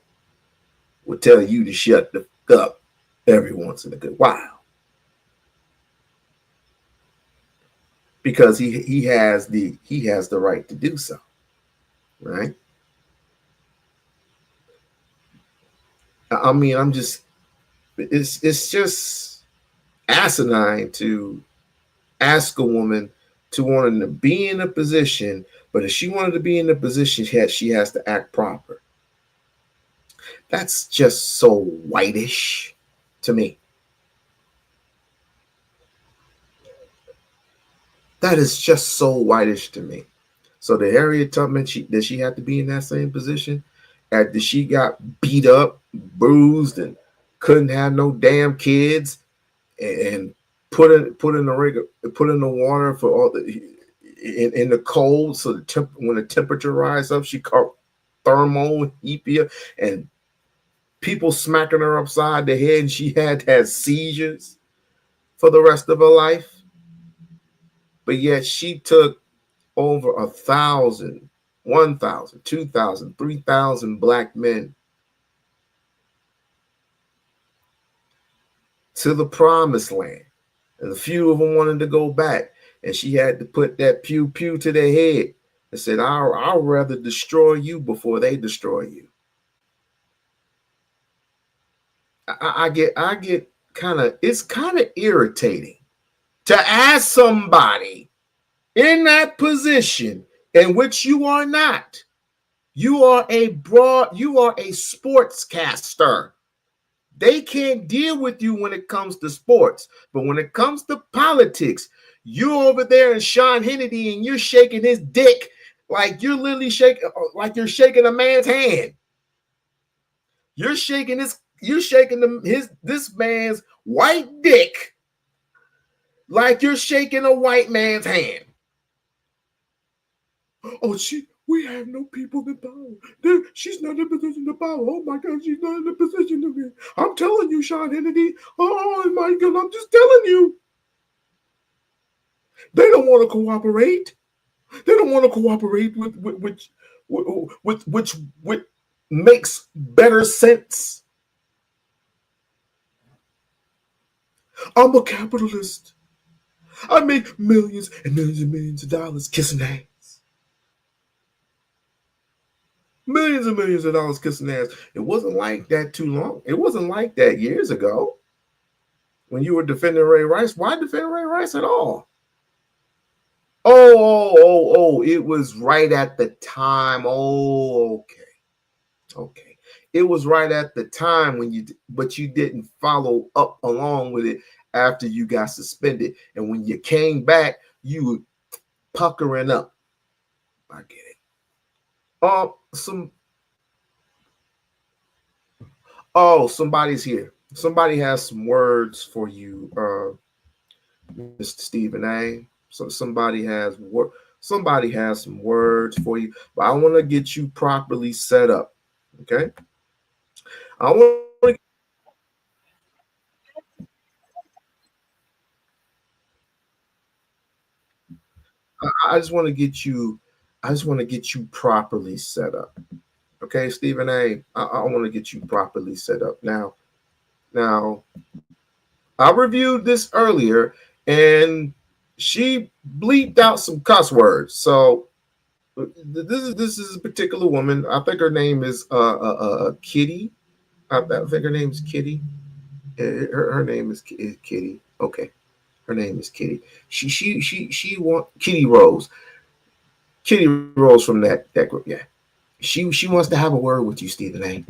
will tell you to shut the fuck up every once in a good while. Because he has the right to do so. Right? I mean, it's just asinine to ask a woman to want to be in a position, but if she wanted to be in a position, she has to act proper. That's just so whitish to me. That is just so whitish to me. So the Harriet Tubman, did she have to be in that same position? After she got beat up, bruised, and couldn't have no damn kids, and put in the water for all the in the cold, so when the temperature rise up, she caught thermoepia, and people smacking her upside the head, and she had seizures for the rest of her life. But yet she took over 1,000 1,000, 2,000, 3,000 black men to the promised land. And a few of them wanted to go back. And she had to put that pew pew to their head and said, I'll rather destroy you before they destroy you. I get it's kind of irritating to ask somebody in that position in which you are not. You are a sportscaster. They can't deal with you when it comes to sports, but when it comes to politics, you're over there and Sean Hannity and you're shaking his dick like you're literally shaking, like you're shaking a man's hand. You're shaking this man's white dick like you're shaking a white man's hand. Oh, we have no people in power. She's not in a position of power. Oh my God, she's not in a position to be. I'm telling you, Sean Hannity. Oh my God, I'm just telling you. They don't want to cooperate. They don't want to cooperate with which makes better sense. I'm a capitalist. I make millions and millions and millions of dollars kissing ass. Millions and millions of dollars kissing ass. It wasn't like that too long. It wasn't like that years ago when you were defending Ray Rice. Why defend Ray Rice at all? Oh, it was right at the time. Oh, okay. It was right at the time but you didn't follow up along with it after you got suspended. And when you came back, you were puckering up. I get it. Somebody's here. Somebody has some words for you, Mr. Stephen A. So somebody has some words for you, but I want to get you properly set up. Okay. I just want to get you properly set up. Okay, Stephen A. I want to get you properly set up. Now, I reviewed this earlier and she bleeped out some cuss words. So this is a particular woman. I think her name is Kitty. I think her name is Kitty. Her name is Kitty. Okay, her name is Kitty. She want Kitty Rose. Kitty Rose from that group. Yeah, she wants to have a word with you, Stephen A.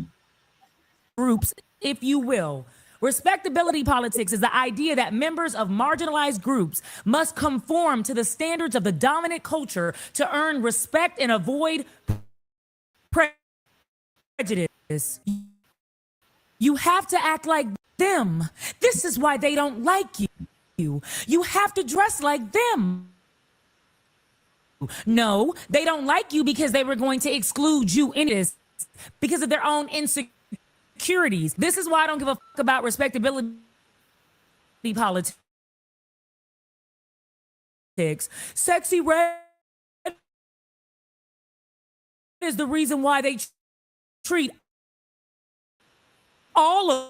Groups, if you will. Respectability politics is the idea that members of marginalized groups must conform to the standards of the dominant culture to earn respect and avoid prejudice. You have to act like them. This is why they don't like you. You have to dress like them. No, they don't like you because they were going to exclude you in this because of their own insecurities. This is why I don't give a fuck about respectability politics. Sexy Red is the reason why they treat all of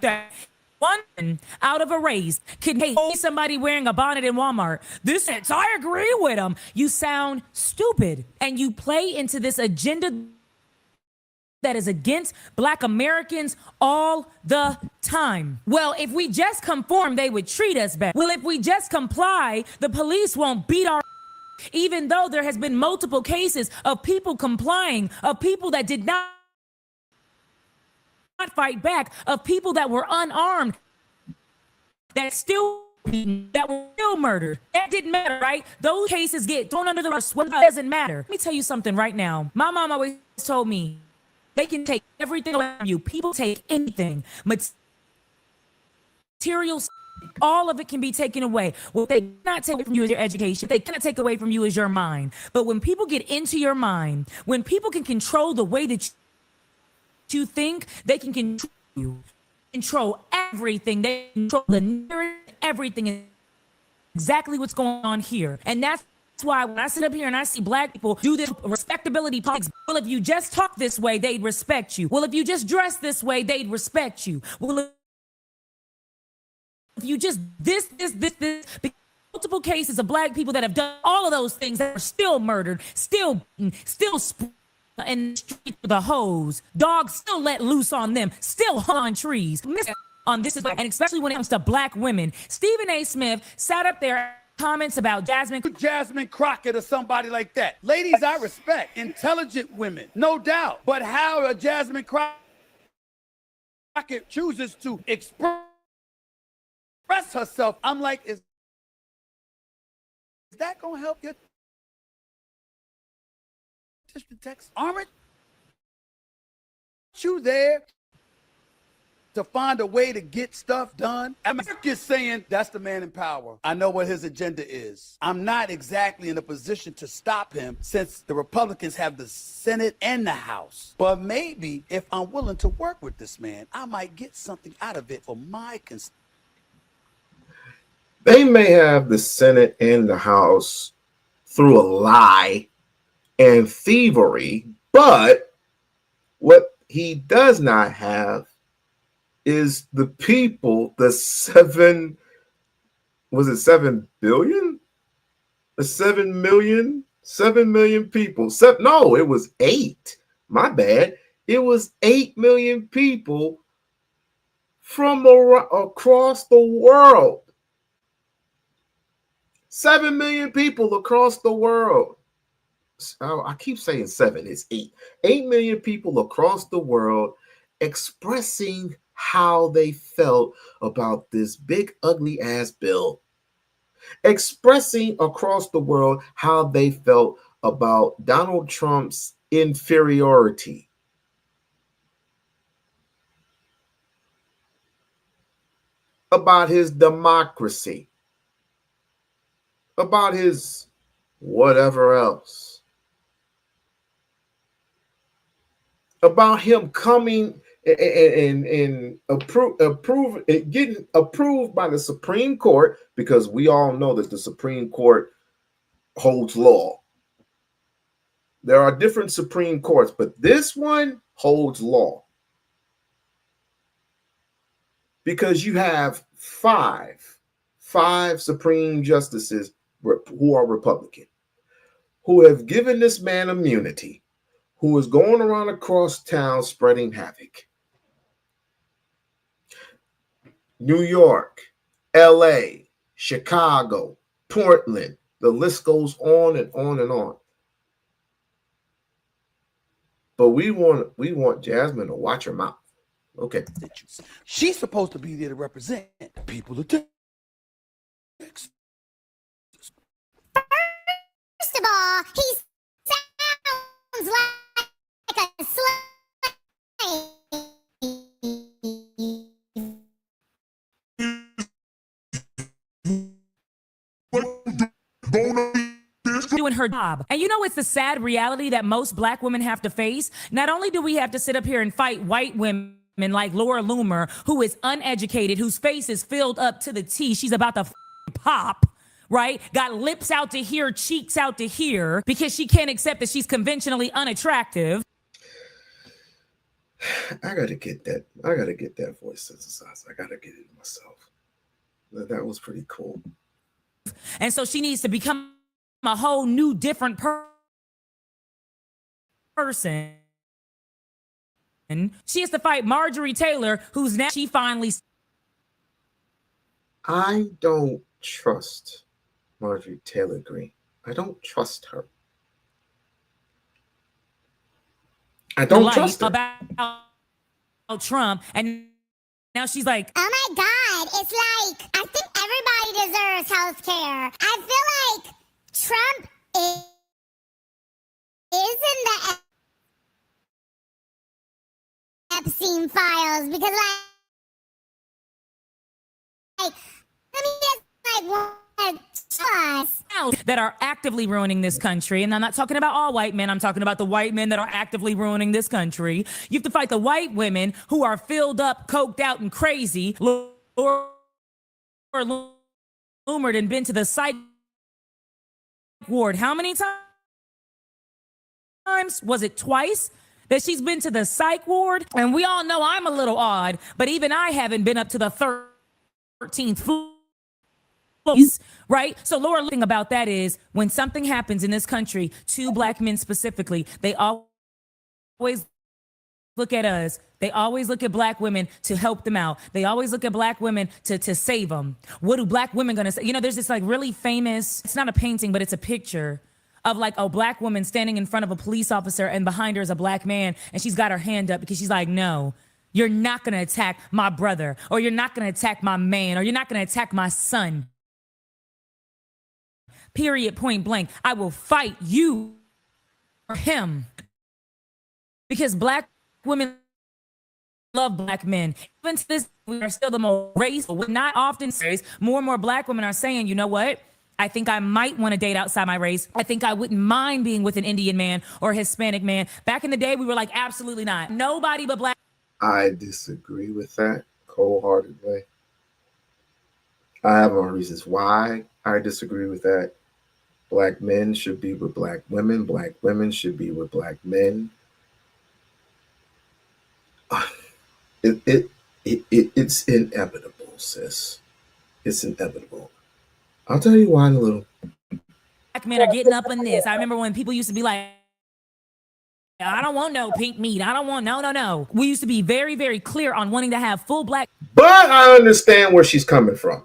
that. One out of a race can hate somebody wearing a bonnet in Walmart. I agree with them. You sound stupid and you play into this agenda that is against Black Americans all the time. Well, if we just conform, they would treat us better. Well, if we just comply, the police won't beat our even though there has been multiple cases of people complying, of people that did not fight back, of people that were unarmed, that were still murdered. That didn't matter, right? Those cases get thrown under the rug. It doesn't matter. Let me tell you something right now. My mom always told me, they can take everything away from you. People take anything. Materials, all of it can be taken away. What they cannot take away from you is your education. They cannot take away from you is your mind. But when people get into your mind, when people can control the way that you think, they can control you. Control everything. They control the narrative, everything. Exactly what's going on here. And that's why when I sit up here and I see black people do this respectability politics, well, if you just talk this way, they'd respect you. Well, if you just dress this way, they'd respect you. Well, if you just this, multiple cases of black people that have done all of those things that are still murdered, still in the street with a hose, dogs still let loose on them, still hung on trees. On this is, and especially when it comes to black women. Stephen A. Smith sat up there. Comments about Jasmine Crockett or somebody like that. Ladies, I respect intelligent women, no doubt. But how a Jasmine Crockett chooses to express herself, I'm like, is that gonna help your district text? Aren't you there to find a way to get stuff done? America's saying that's the man in power. I know what his agenda is. I'm not exactly in a position to stop him since the Republicans have the Senate and the House. But maybe if I'm willing to work with this man, I might get something out of it for my constituents. They may have the Senate and the House through a lie and thievery, but what he does not have is the people, the 7 billion? The 7 million? 7 million people. No, it was 8. My bad. It was 8 million people from across the world. 7 million people across the world. I keep saying 7, it's 8. 8 million people across the world expressing how they felt about this big ugly ass bill, expressing across the world how they felt about Donald Trump's inferiority, about his democracy, about his whatever else, about him coming and getting approved by the Supreme Court, because we all know that the Supreme Court holds law. There are different Supreme Courts, but this one holds law because you have five Supreme Justices who are Republican, who have given this man immunity, who is going around across town spreading havoc. New York, LA, Chicago, Portland, the list goes on and on and on. But we want Jasmine to watch her mouth. Okay. She's supposed to be there to represent the people of Texas. First of all, he sounds like a slave. Doing her job. And you know, it's the sad reality that most black women have to face. Not only do we have to sit up here and fight white women like Laura Loomer, who is uneducated, whose face is filled up to the T, she's about to pop, right? Got lips out to here, cheeks out to here, because she can't accept that she's conventionally unattractive. I gotta get that voice synthesized. I gotta get it myself. That was pretty cool. And so she needs to become a whole new different person. And she has to fight Marjorie Taylor, who's now she finally. I don't trust Marjorie Taylor Greene. I don't trust her. I don't trust her. About Trump, and now she's like, oh my God, it's like, I think everybody deserves health care. I feel like Trump is in the Epstein files, because like let me just one trust that are actively ruining this country. And I'm not talking about all white men. I'm talking about the white men that are actively ruining this country. You have to fight the white women who are filled up, coked out, and crazy. Laura Loomer and been to the psych ward. How many times? Was it twice that she's been to the psych ward? And we all know I'm a little odd, but even I haven't been up to the 13th floor. Right? So Laura, the thing about that is when something happens in this country to black men specifically, they always look at us. They always look at black women to help them out. They always look at black women to save them. What are black women gonna say? You know, there's this like really famous, it's not a painting, but it's a picture of like a black woman standing in front of a police officer and behind her is a black man and she's got her hand up because she's like, no, you're not gonna attack my brother, or you're not gonna attack my man, or you're not gonna attack my son. Period, point blank. I will fight you or him. Because black women love black men. Even to this, we are still the most race, but not often race. More and more black women are saying, you know what? I think I might want to date outside my race. I think I wouldn't mind being with an Indian man or a Hispanic man. Back in the day, we were like, absolutely not. Nobody but black. I disagree with that wholeheartedly. I have my reasons why I disagree with that. Black men should be with black women. Black women should be with black men. It's inevitable, sis. It's inevitable. I'll tell you why in a little. Black men are getting up in this. I remember when people used to be like, I don't want no pink meat. I don't want, no. We used to be very, very clear on wanting to have full black. But I understand where she's coming from.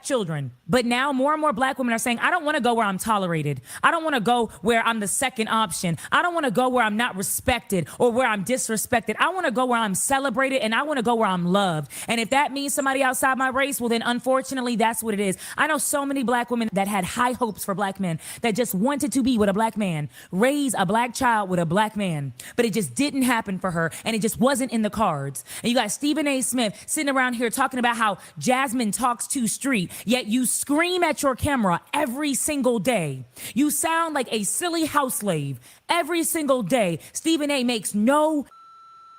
Children. But now more and more black women are saying, I don't want to go where I'm tolerated. I don't want to go where I'm the second option. I don't want to go where I'm not respected or where I'm disrespected. I want to go where I'm celebrated, and I want to go where I'm loved. And if that means somebody outside my race, well, then unfortunately, that's what it is. I know so many black women that had high hopes for black men, that just wanted to be with a black man, raise a black child with a black man, but it just didn't happen for her, and it just wasn't in the cards. And you got Stephen A. Smith sitting around here talking about how Jasmine talks too street, yet you scream at your camera every single day. You sound like a silly house slave every single day. Stephen A. makes no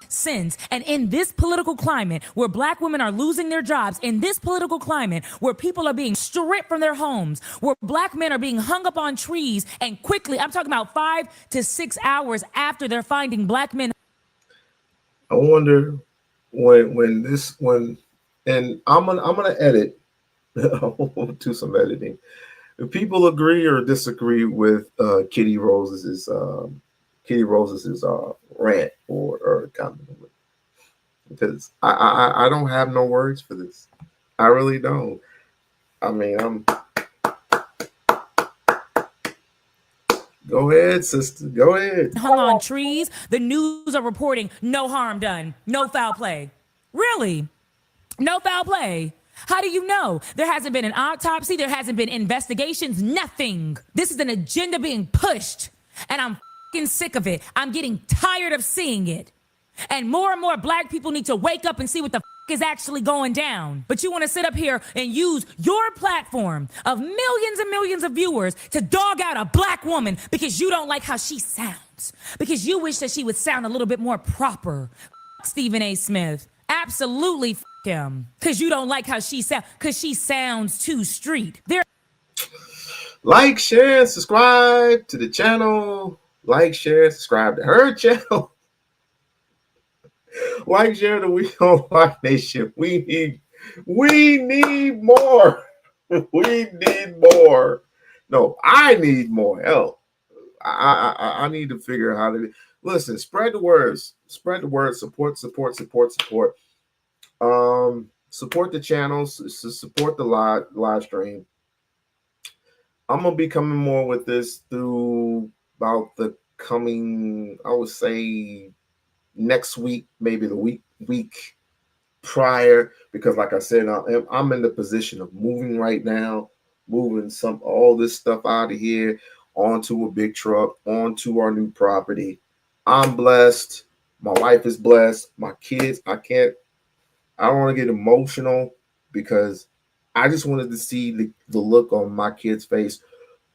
sense. And in this political climate where black women are losing their jobs, in this political climate where people are being stripped from their homes, where black men are being hung up on trees, and quickly, I'm talking about 5 to 6 hours after they're finding black men. I wonder when and I'm gonna edit. I'll do some editing. If people agree or disagree with Kitty Rose's rant or comment, because I don't have no words for this. I really don't. I mean, Go ahead, sister. Go ahead. Hung on trees. The news are reporting no harm done, no foul play. Really? No foul play. How do you know? There hasn't been an autopsy. There hasn't been investigations. Nothing. This is an agenda being pushed, and I'm fucking sick of it. I'm getting tired of seeing it. And more black people need to wake up and see what the is actually going down. But you want to sit up here and use your platform of millions and millions of viewers to dog out a black woman because you don't like how she sounds, because you wish that she would sound a little bit more proper. Stephen A. Smith. Absolutely him. Because you don't like how she sounds, because she sounds too street. Like, share, and subscribe to the channel. Like, share, subscribe to her channel. Like, share the We-On-Loc Nation. We need more. We need more. No, I need more help. I need to figure out how to listen. Spread the words. Spread the word. Support. Support the channels. Support the live stream. I'm gonna be coming more with this through about the coming, I would say, next week, maybe the week prior, because like I said, I'm in the position of moving right now, moving all this stuff out of here onto a big truck, onto our new property. I'm blessed. My wife is blessed. My kids, I don't want to get emotional because I just wanted to see the look on my kids' face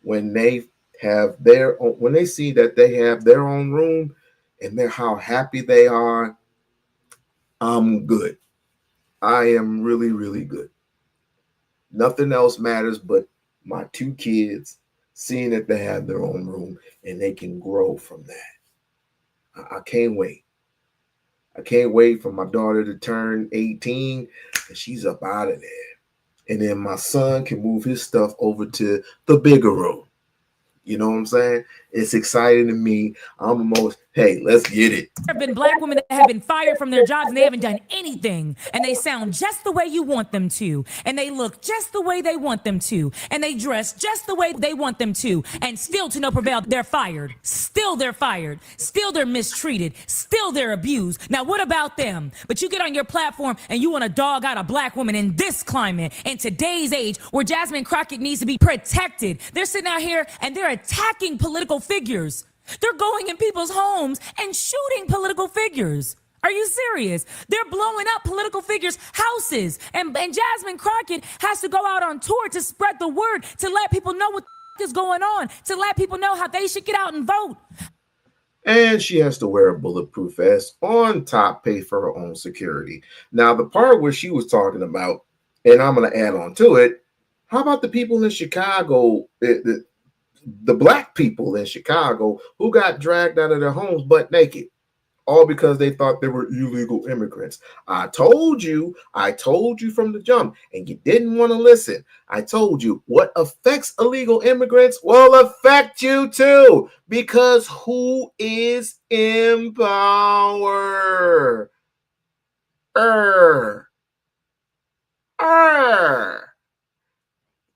when they have when they see that they have their own room and how happy they are. I'm good. I am really, really good. Nothing else matters but my two kids seeing that they have their own room and they can grow from that. I can't wait. I can't wait for my daughter to turn 18 and she's up out of there. And then my son can move his stuff over to the bigger room. You know what I'm saying? It's exciting to me. I'm almost, hey, let's get it. There have been black women that have been fired from their jobs and they haven't done anything. And they sound just the way you want them to. And they look just the way they want them to. And they dress just the way they want them to. And still to no prevail, they're fired. Still they're fired. Still they're mistreated. Still they're abused. Now what about them? But you get on your platform and you want to dog out a black woman in this climate, in today's age, where Jasmine Crockett needs to be protected. They're sitting out here and they're attacking political figures. They're going in people's homes and shooting political figures. Are you serious? They're blowing up political figures' houses. And Jasmine Crockett has to go out on tour to spread the word, to let people know what is going on, to let people know how they should get out and vote. And she has to wear a bulletproof vest, on top pay for her own security. Now, the part where she was talking about, and I'm going to add on to it, how about the people in Chicago, the black people in Chicago who got dragged out of their homes butt naked, all because they thought they were illegal immigrants? I told you from the jump, and you didn't want to listen. I told you what affects illegal immigrants will affect you too, because who is in power?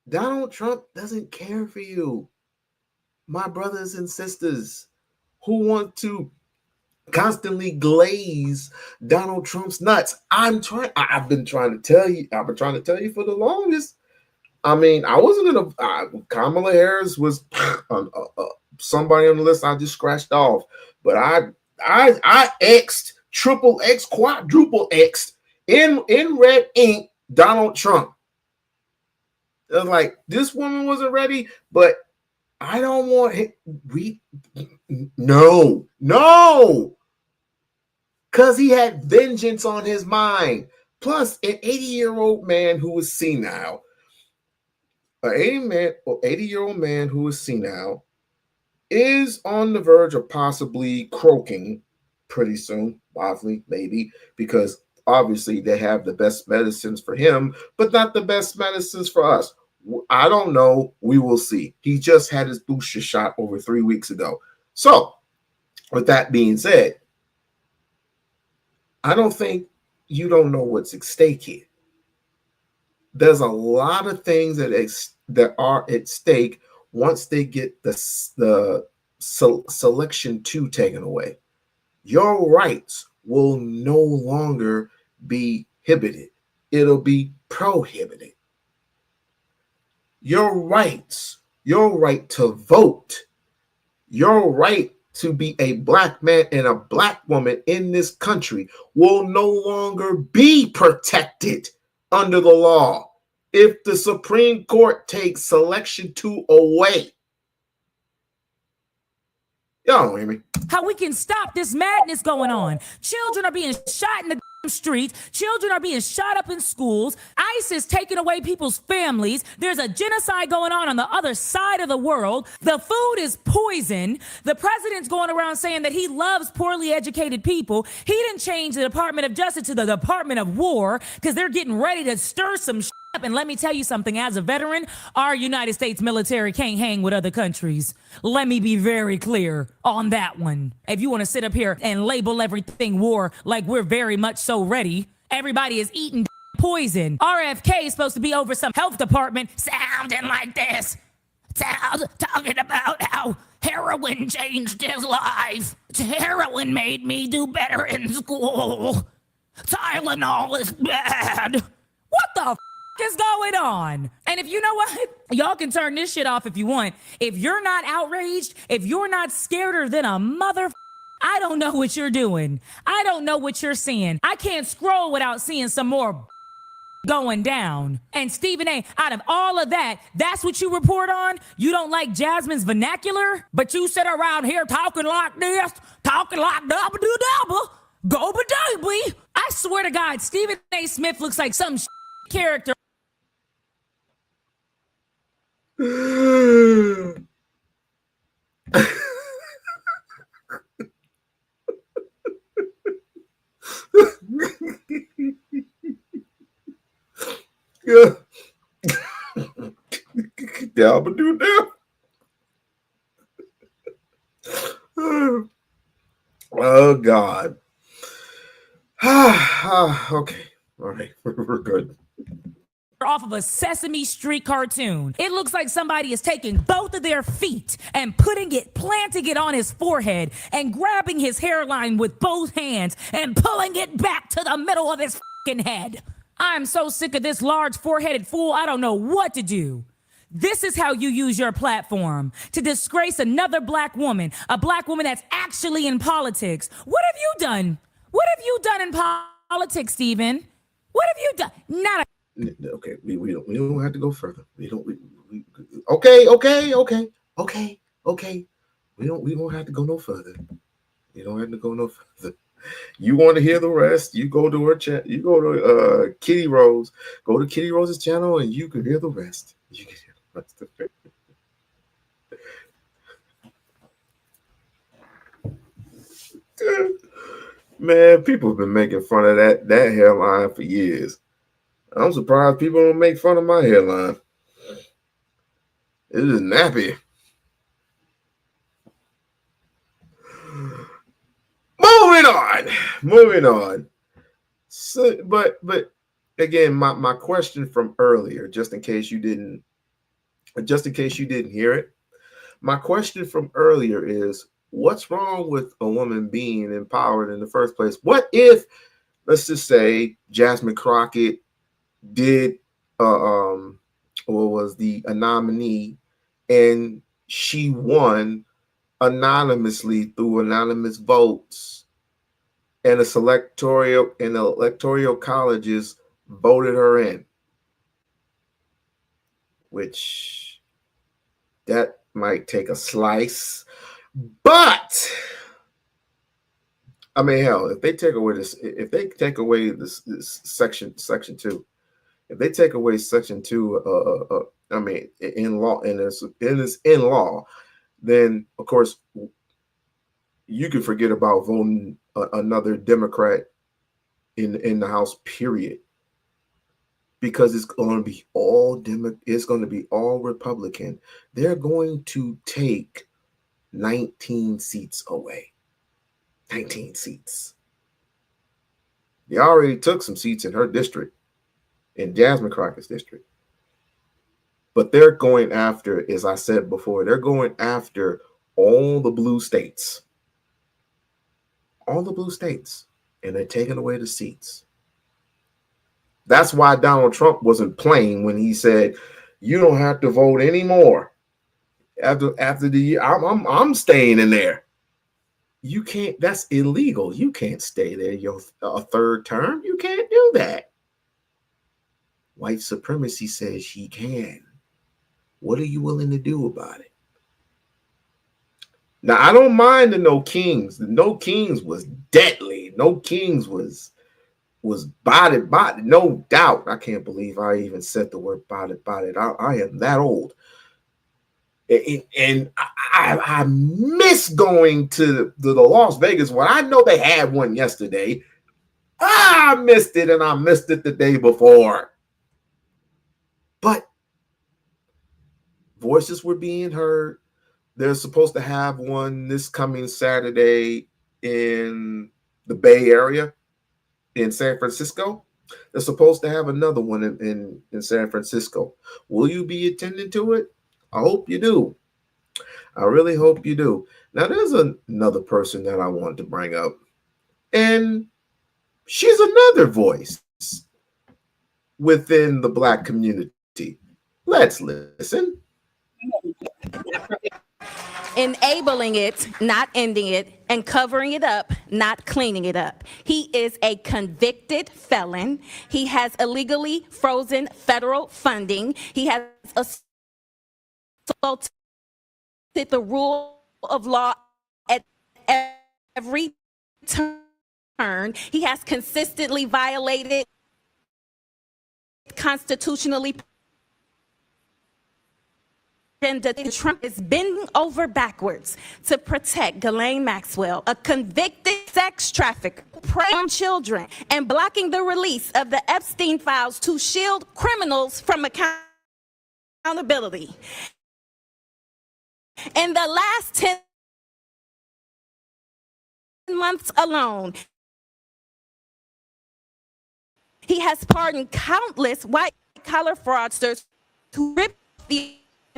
Donald Trump doesn't care for you. My brothers and sisters who want to constantly glaze Donald Trump's nuts. I've been trying to tell you for the longest. I mean, I wasn't Kamala Harris was somebody on the list I just scratched off, but I X'd, triple X, quadruple X'd in red ink Donald Trump. It was like, this woman wasn't ready, but I don't want him. No. Because he had vengeance on his mind. Plus, an 80-year-old man who was senile, an 80-year-old man who is senile, is on the verge of possibly croaking pretty soon, possibly, maybe, because obviously they have the best medicines for him, but not the best medicines for us. I don't know. We will see. He just had his booster shot over 3 weeks ago. So, with that being said, I don't think you don't know what's at stake here. There's a lot of things that are at stake once they get the Selection 2 taken away. Your rights will no longer be inhibited. It'll be prohibited. Your rights, your right to vote, your right to be a black man and a black woman in this country will no longer be protected under the law if the Supreme Court takes Selection 2 away. Y'all don't hear me. How we can stop this madness going on. Children are being shot in the streets. Children are being shot up in schools. ICE is taking away people's families. There's a genocide going on the other side of the world. The food is poison. The president's going around saying that he loves poorly educated people. He didn't change the Department of Justice to the Department of War because they're getting ready to stir some shit up. And let me tell you something, as a veteran, our United States military can't hang with other countries. Let me be very clear on that one. If you want to sit up here and label everything war like we're very much so ready, everybody is eating poison. RFK is supposed to be over some health department sounding like this. Talking about how heroin changed his life. Heroin made me do better in school. Tylenol is bad. What the is going on? And if you know what, y'all can turn this shit off if you want. If you're not outraged, if you're not scareder than a mother, I don't know what you're doing. I don't know what you're seeing. I can't scroll without seeing some more going down. And Stephen A., out of all of that, that's what you report on? You don't like Jasmine's vernacular? But you sit around here talking like this, talking like double-do-double, go-ba-doobie. I swear to God, Stephen A. Smith looks like some character. Yeah. Yeah, but do that. Oh God. Okay. All right. We're good. Off of a Sesame Street cartoon. It looks like somebody is taking both of their feet and planting it on his forehead and grabbing his hairline with both hands and pulling it back to the middle of his fucking head. I'm so sick of this large four-headed fool, I don't know what to do. This is how you use your platform to disgrace another black woman, a black woman that's actually in politics. What have you done? What have you done in politics, Stephen? What have you done? Not a Okay, we don't have to go further. Okay. We don't have to go no further. You don't have to go no further. You want to hear the rest? You go to her chat. You go to Kitty Rose. Go to Kitty Rose's channel, and you can hear the rest. You can hear the rest of it. Man, people have been making fun of that hairline for years. I'm surprised people don't make fun of my hairline. It is nappy. Moving on. So, but again, my question from earlier, just in case you didn't hear it, my question from earlier is, what's wrong with a woman being empowered in the first place? What if, let's just say, Jasmine Crockett was the nominee and she won anonymously through anonymous votes, and the electoral colleges voted her in, which that might take a slice, but I mean, hell, if they take away this section 2, if they take away section 2, I mean, in law, and it's in law, then of course you can forget about voting another Democrat in the House, period, because it's going to be all Republican. They're going to take 19 seats away. 19 seats. They already took some seats in her district, in Jasmine Crockett's district. But they're going after, as I said before, they're going after all the blue states. All the blue states. And they're taking away the seats. That's why Donald Trump wasn't playing when he said, you don't have to vote anymore. After the year, I'm staying in there. You can't, that's illegal. You can't stay there a third term. You can't do that. White supremacy says she can. What are you willing to do about it? Now, I don't mind the No Kings. The No Kings was deadly. No Kings was body, no doubt. I can't believe I even said the word body. I am that old. And I miss going to the Las Vegas one. I know they had one yesterday. I missed it, and I missed it the day before. But voices were being heard. They're supposed to have one this coming Saturday in the Bay Area in San Francisco. They're supposed to have another one in San Francisco. Will you be attending to it? I hope you do. I really hope you do. Now, there's another person that I want to bring up, and she's another voice within the Black community. Let's listen. Enabling it, not ending it, and covering it up, not cleaning it up. He is a convicted felon. He has illegally frozen federal funding. He has assaulted the rule of law at every turn. He has consistently violated constitutionally Trump is bending over backwards to protect Ghislaine Maxwell, a convicted sex trafficker, preying on children, and blocking the release of the Epstein files to shield criminals from accountability. In the last 10 months alone, he has pardoned countless white-collar fraudsters who rip the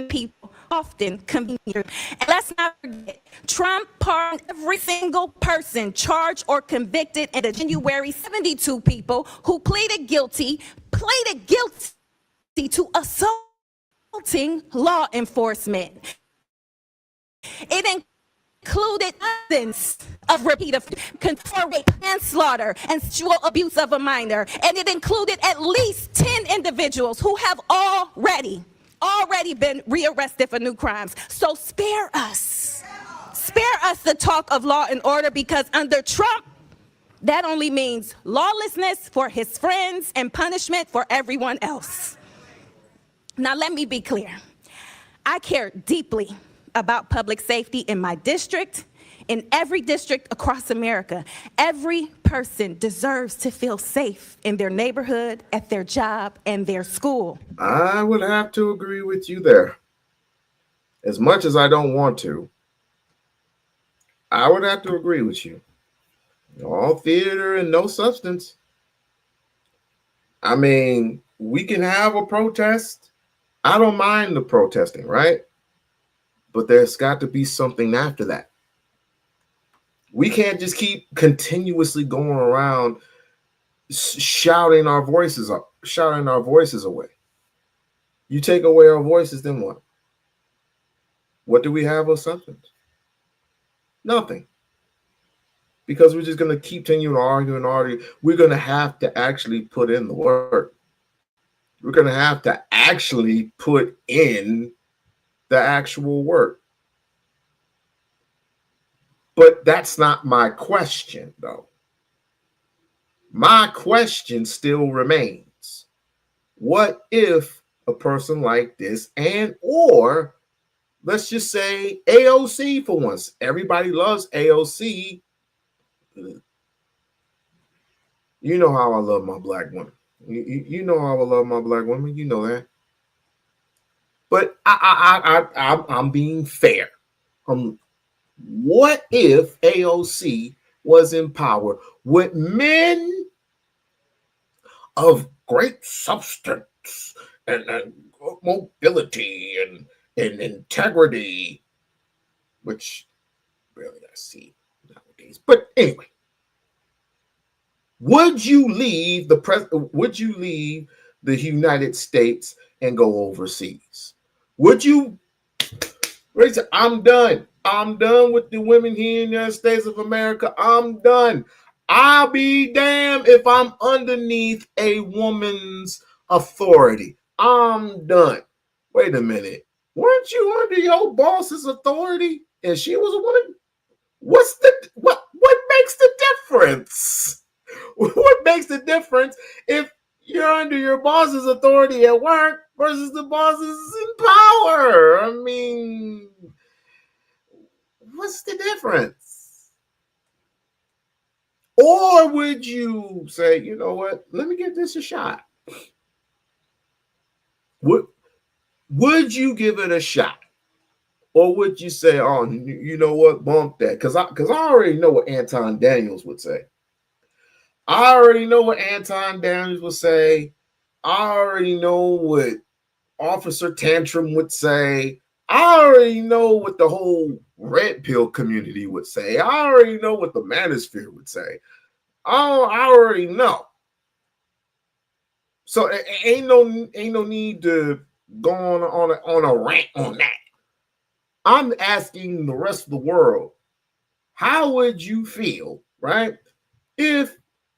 people often convenient. And let's not forget, Trump pardoned every single person charged or convicted in the January 72 people who pleaded guilty to assaulting law enforcement. It included dozens of repeated rape, manslaughter, and sexual abuse of a minor, and it included at least 10 individuals who have already been rearrested for new crimes. So spare us the talk of law and order, because under Trump, that only means lawlessness for his friends and punishment for everyone else. Now, let me be clear. I care deeply about public safety in my district, in every district across America. Every person deserves to feel safe in their neighborhood, at their job, and their school. I would have to agree with you there. As much as I don't want to, I would have to agree with you. All theater and no substance. I mean, we can have a protest. I don't mind the protesting, right? But there's got to be something after that. We can't just keep continuously going around shouting our voices away. You take away our voices, then what? What do we have of substance? Nothing. Because we're just going to continue to argue and argue. We're going to have to actually put in the work. We're going to have to actually put in the actual work. But that's not my question, though. My question still remains. What if a person like this, or let's just say AOC for once. Everybody loves AOC. You know how I love my black women. You know how I love my black women. You know that. But I'm being fair. What if AOC was in power with men of great substance and mobility and integrity, which really I see nowadays. But anyway, would you leave the United States and go overseas? Would you? I'm done. I'm done with the women here in the United States of America. I'm done. I'll be damned if I'm underneath a woman's authority. I'm done. Wait a minute. Weren't you under your boss's authority and she was a woman? What makes the difference? What makes the difference if you're under your boss's authority at work versus the bosses in power? I mean, what's the difference? Or would you say, you know what, let me give this a shot? Would you give it a shot? Or would you say, oh, you know what, bump that? Because I already know what Anton Daniels would say. I already know what Anton Daniels would say. I already know what Officer Tantrum would say. I already know what the whole red pill community would say. I already know what the manosphere would say. I already know. So ain't no need to go on a rant on that. I'm asking the rest of the world, how would you feel, right, if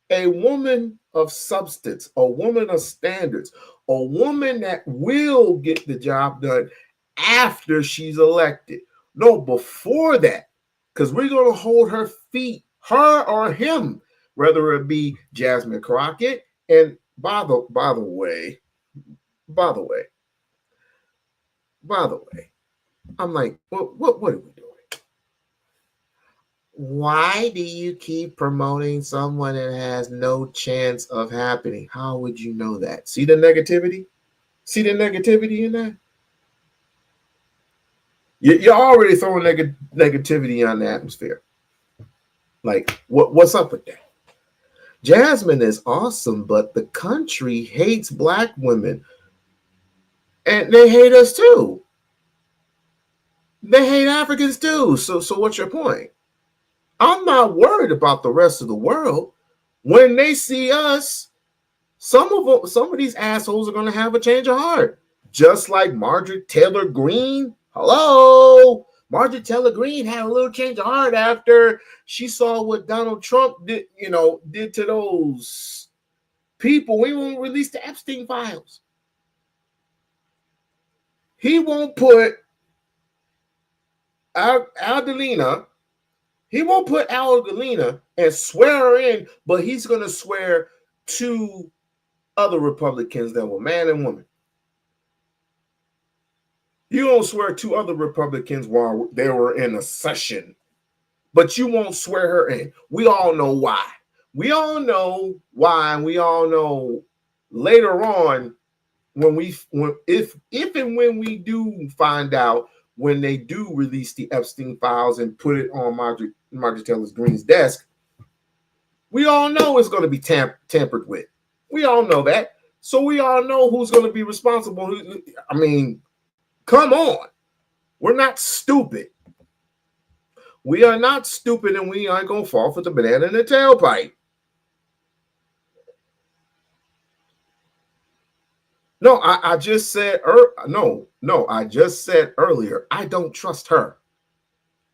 a woman of substance, a woman of standards, a woman that will get the job done after she's elected? No, before that, because we're going to hold her feet, her or him, whether it be Jasmine Crockett. And by the way, I'm like, what are we doing? Why do you keep promoting someone that has no chance of happening? How would you know that? See the negativity? See the negativity in that? You're already throwing negativity on the atmosphere. Like, what's up with that? Jasmine is awesome, but the country hates black women. And they hate us too. They hate Africans too. So what's your point? I'm not worried about the rest of the world. When they see us, some of these assholes are going to have a change of heart. Just like Marjorie Taylor Greene. Hello. Marjorie Taylor Greene had a little change of heart after she saw what Donald Trump did to those people. We won't release the Epstein files. He won't put Adelina. He won't put Adelina and swear her in, but he's going to swear two other Republicans that were man and woman. You don't swear two other Republicans while they were in a session, but you won't swear her in. We all know why. We all know why, and we all know later on if and when we do find out, when they do release the Epstein files and put it on Marjorie Taylor Greene's desk, we all know it's going to be tampered with. We all know that. So we all know who's going to be responsible. I mean, come on. We're not stupid. We are not stupid, and we aren't going to fall for the banana in the tailpipe. No, I just said I just said earlier, I don't trust her.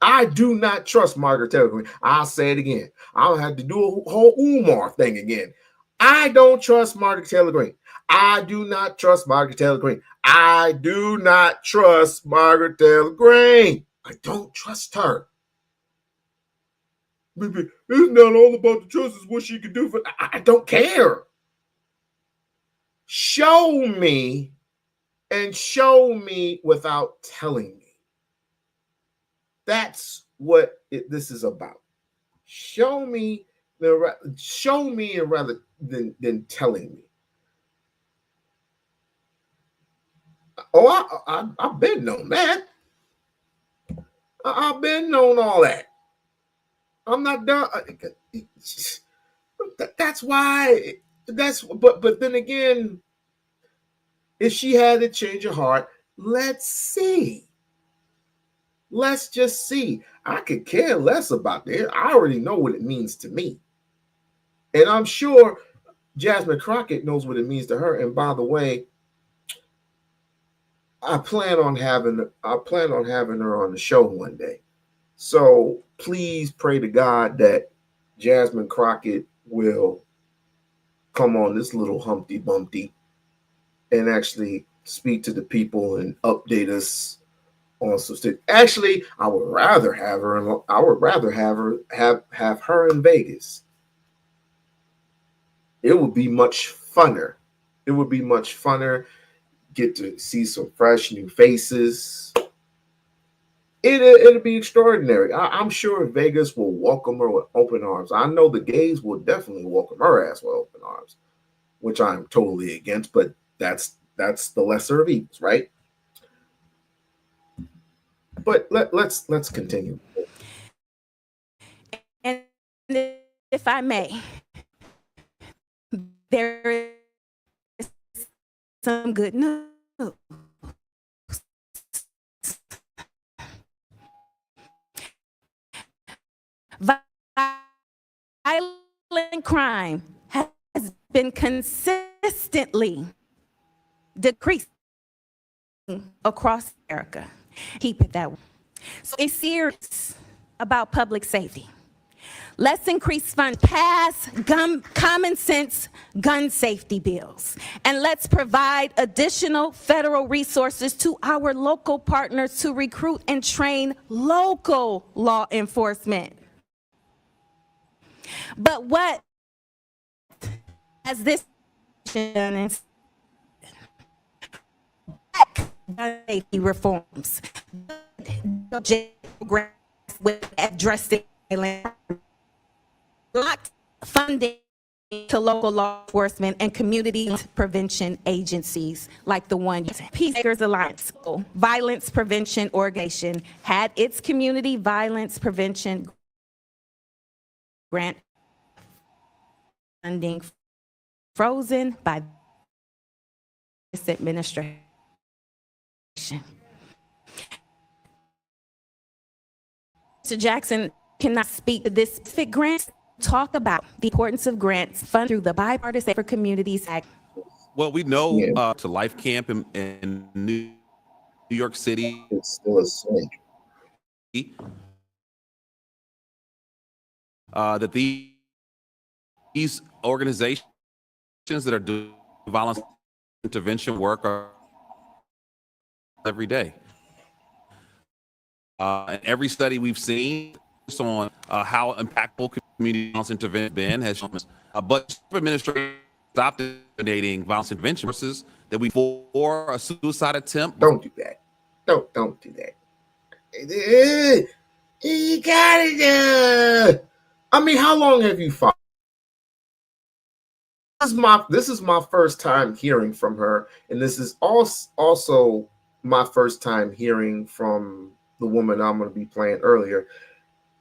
I do not trust Margaret Taylor Greene. I'll say it again. I'll have to do a whole Umar thing again. I don't trust Margaret Taylor Greene. I do not trust Margaret Taylor Greene. I do not trust Margaret Taylor Greene. I don't trust her. It's not all about the trust, it's what she can do for. I don't care. Show me, and show me without telling me. That's what this is about. Show me, rather than telling me. Oh, I've been known that. I've been known all that. I'm not done. That's why. But then again, if she had a change of heart, let's see. Let's just see. I could care less about that. I already know what it means to me. And I'm sure Jasmine Crockett knows what it means to her. And by the way, I plan on having her on the show one day. So please pray to God that Jasmine Crockett will come on this little Humpty Bumpty and actually speak to the people and update us on some stuff. Actually, I would rather have her. Have her in Vegas. It would be much funner. It would be much funner. Get to see some fresh new faces. It'll be extraordinary. I'm sure Vegas will welcome her with open arms. I know the gays will definitely welcome her ass with open arms, which I'm totally against, but that's the lesser of evils, right? But let's continue. And if I may, there is some good news. Violent crime has been consistently decreasing across America. Keep it that way. So it's serious about public safety. Let's increase funds, pass common sense gun safety bills, and let's provide additional federal resources to our local partners to recruit and train local law enforcement. But what has this done? Gun safety reforms. with addressing violence, blocked funding to local law enforcement and community prevention agencies like the one Peacemakers Alliance, violence prevention organization, had its community violence prevention grant funding frozen by this administration. Mr. Jackson cannot speak to this specific grant. Talk about the importance of grants funded through the Bipartisan for Communities Act. Well, we know to Life Camp in New York City. It's still a snake. That these organizations that are doing violence intervention work are every day. And every study we've seen on how impactful community violence intervention been has shown us. But administration stopped eliminating violence intervention versus that we for a suicide attempt. Don't do that. Don't do that. You gotta. I mean, how long have you fought? This is my first time hearing from her, and this is also my first time hearing from the woman I'm going to be playing earlier.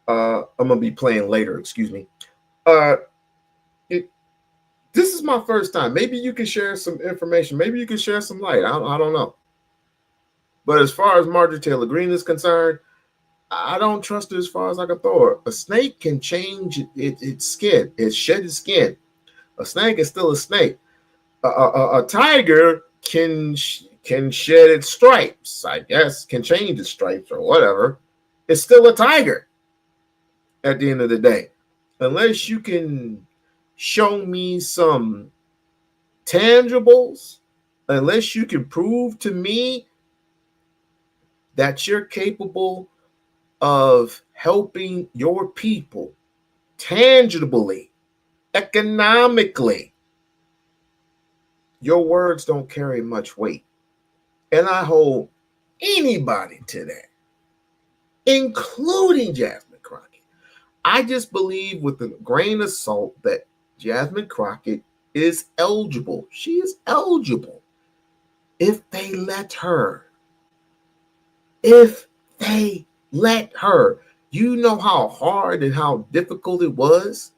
I'm going to be playing later. Excuse me. This is my first time. Maybe you can share some information. Maybe you can share some light. I don't know. But as far as Marjorie Taylor Greene is concerned, I don't trust her as far as I can throw her. A snake can change its skin. It shed its skin. A snake is still a snake. A tiger can shed its stripes, I guess, can change its stripes or whatever. It's still a tiger at the end of the day. Unless you can show me some tangibles, unless you can prove to me that you're capable of helping your people tangibly, economically, your words don't carry much weight. And I hold anybody to that, including Jasmine Crockett. I just believe with a grain of salt that Jasmine Crockett is eligible. She is eligible if they let her. If they let her. You know how hard and how difficult it was?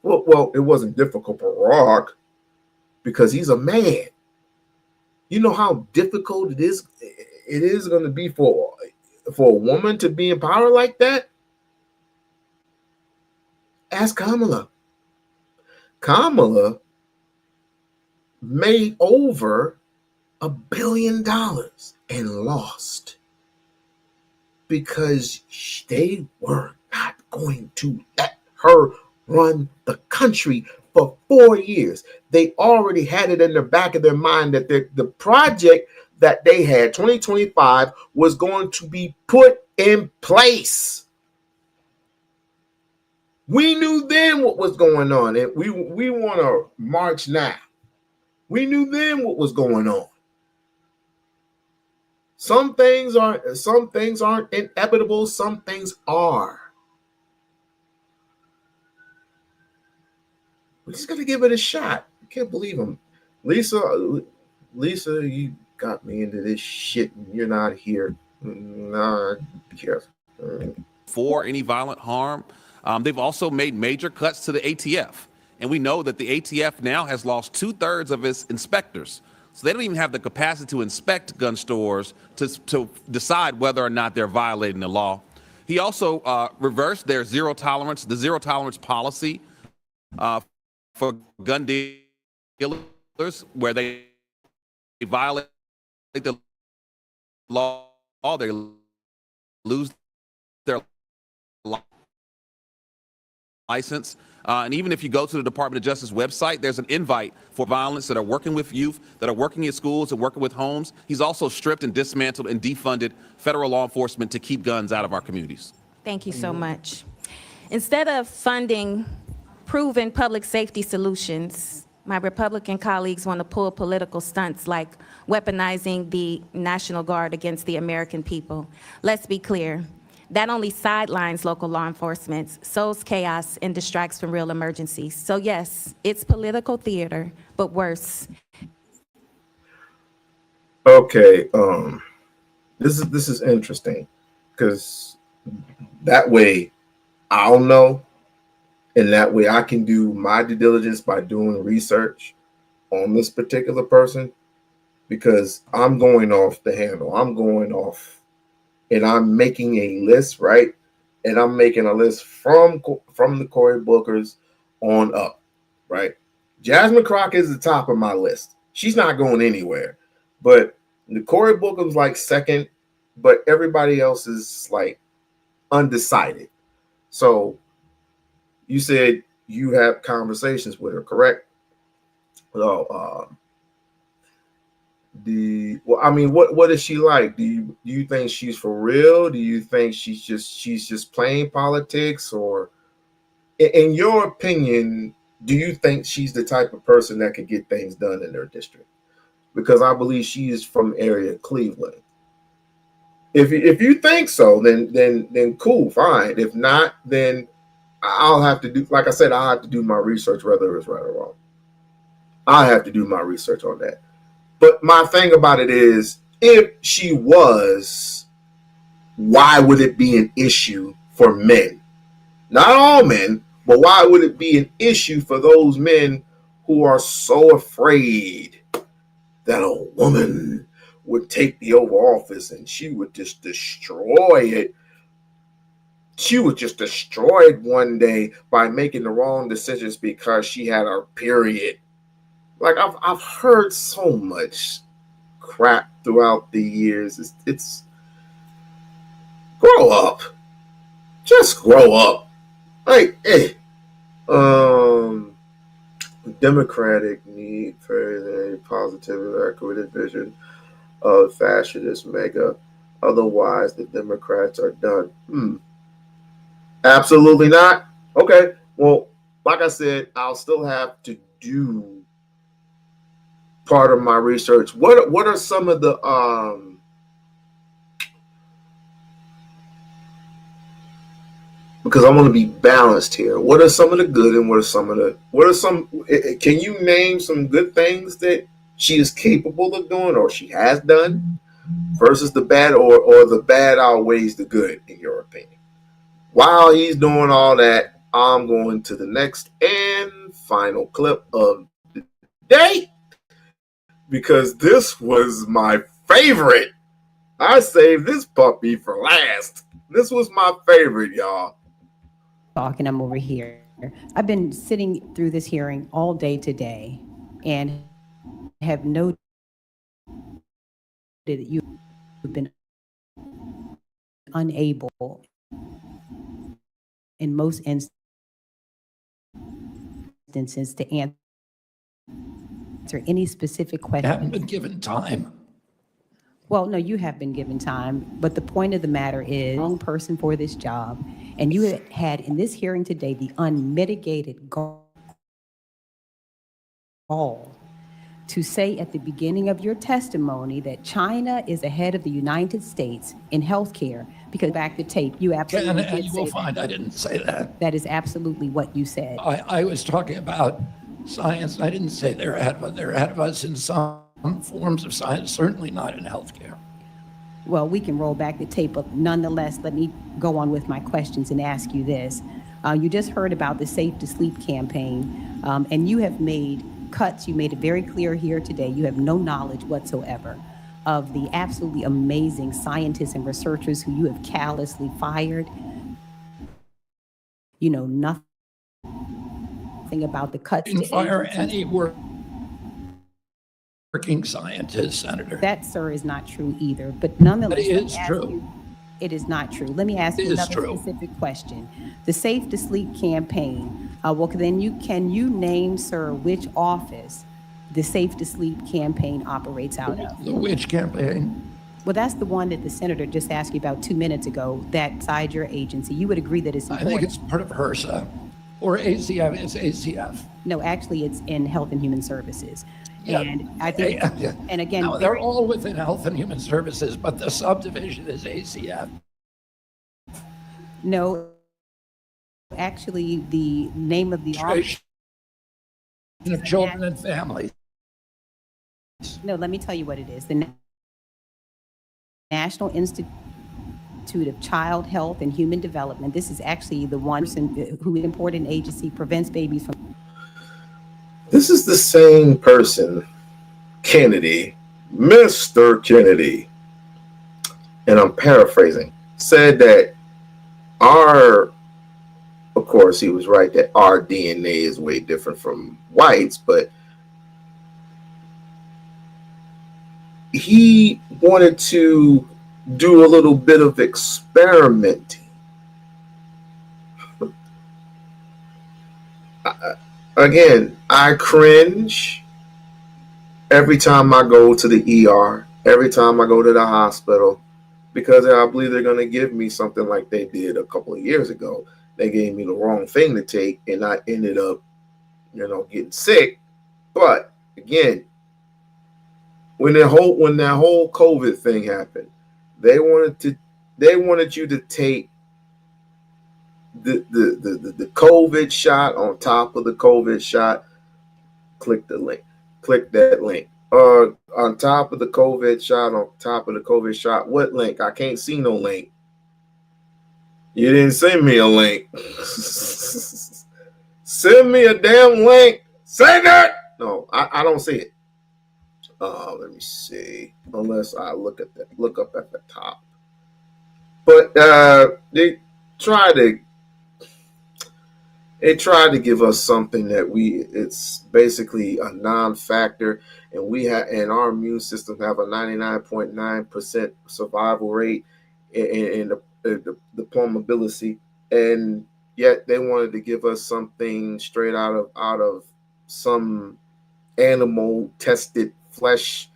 Well, it wasn't difficult for Rock because he's a man. You know how difficult it is going to be for a woman to be in power like that? Ask Kamala. Kamala made over $1 billion and lost because they were not going to let her run the country for 4 years. They already had it in the back of their mind that the project that they had, 2025, was going to be put in place. We knew then what was going on, and we want to march now. We knew then what was going on. Some things aren't inevitable. Some things are. We're just gonna give it a shot. I can't believe him, Lisa. You got me into this shit, and you're not here. Nah, be careful. For any violent harm. They've also made major cuts to the ATF. And we know that the ATF now has lost 2/3 of its inspectors. So they don't even have the capacity to inspect gun stores to decide whether or not they're violating the law. He also reversed their zero tolerance policy for gun dealers, where they violate the law, they lose their license. And even if you go to the Department of Justice website, there's an invite for violence that are working with youth, that are working at schools and working with homes. He's also stripped and dismantled and defunded federal law enforcement to keep guns out of our communities. Thank you so much. Instead of funding proven public safety solutions My Republican colleagues want to pull political stunts like weaponizing the National Guard against the American people. Let's be clear. That only sidelines local law enforcement, sows chaos, and distracts from real emergencies. So yes, it's political theater, but worse. Okay, this is interesting because that way I'll know, and that way I can do my due diligence by doing research on this particular person, because I'm going off the handle. I'm going off, and I'm making a list, right? And I'm making a list from the Cory Bookers on up, right? Jasmine Crockett is the top of my list. She's not going anywhere. But the Cory Booker's like second, but everybody else is like undecided. So you said you have conversations with her, correct? So what is she like? Do you think she's for real? Do you think she's just playing politics? Or in your opinion, do you think she's the type of person that could get things done in their district? Because I believe she is from area Cleveland. If you think so, then cool, fine. If not, then I'll have to do, like I said, I'll have to do my research, whether it's right or wrong. I'll have to do my research on that. But my thing about it is, if she was, why would it be an issue for men? Not all men, but why would it be an issue for those men who are so afraid that a woman would take the Oval Office and she would just destroy it? She would just destroy it one day by making the wrong decisions because she had her period. Like, I've heard so much crap throughout the years. It's grow up. Just grow up. Like, Democratic need for a positive equity vision of fascist mega. Otherwise, the Democrats are done. Absolutely not. Okay. Well, like I said, I'll still have to do part of my research. What are some of the because I want to be balanced here. What are some of the good and what are some can you name some good things that she is capable of doing or she has done versus the bad, or the bad outweighs the good, in your opinion? While he's doing all that, I'm going to the next and final clip of the day, because this was my favorite. I saved this puppy for last. This was my favorite, y'all. And I'm over here. I've been sitting through this hearing all day today and have noted that you've been unable in most instances to answer any specific question. I haven't been given time. Well, no, you have been given time, but the point of the matter is, wrong person for this job, and you had in this hearing today the unmitigated gall to say at the beginning of your testimony that China is ahead of the United States in healthcare. Because back the tape, you absolutely did you will find I didn't say that. That is absolutely what you said. I was talking about science. I didn't say they're ahead of us. They're ahead of us in some forms of science, certainly not in healthcare. Well, we can roll back the tape, but nonetheless, let me go on with my questions and ask you this. You just heard about the Safe to Sleep campaign, and you have made cuts. You made it very clear here today. You have no knowledge whatsoever of the absolutely amazing scientists and researchers who you have callously fired. You know nothing about the cuts. You can fire any working scientist, Senator. That, sir, is not true either. But nonetheless, it is true. It is not true. Let me ask you another specific question. The Safe to Sleep campaign. Well, then can you name, sir, which office the Safe to Sleep campaign operates out of? The which campaign? Well, that's the one that the senator just asked you about 2 minutes ago, that inside your agency. You would agree that it's important. I think it's part of HRSA. Or ACF, it's ACF. No, actually, it's in Health and Human Services. Yeah. And I think, Yeah. and again, No, they're all within Health and Human Services, but the subdivision is ACF. no, actually, the name of the office. Of Children and Families. No, let me tell you what it is. The National Institute of Child Health and Human Development. This is actually the one who important agency prevents babies from. This is the same person, Kennedy, Mr. Kennedy, and I'm paraphrasing, said that of course, he was right that our DNA is way different from whites, but he wanted to do a little bit of experimenting. Again, I cringe every time I go to the ER, every time I go to the hospital, because I believe they're going to give me something like they did a couple of years ago. They gave me the wrong thing to take, and I ended up, getting sick. But again, when that whole COVID thing happened, they wanted you to take the COVID shot on top of the COVID shot. Click the link. Click that link. On top of the COVID shot, on top of the COVID shot. What link? I can't see no link. You didn't send me a link. Send me a damn link. Send it. No, I don't see it. Let me see. Unless I look up at the top. But they tried to give us something that it's basically a non-factor, and our immune system have a 99.9% survival rate in the deployability, and yet they wanted to give us something straight out of some animal tested flesh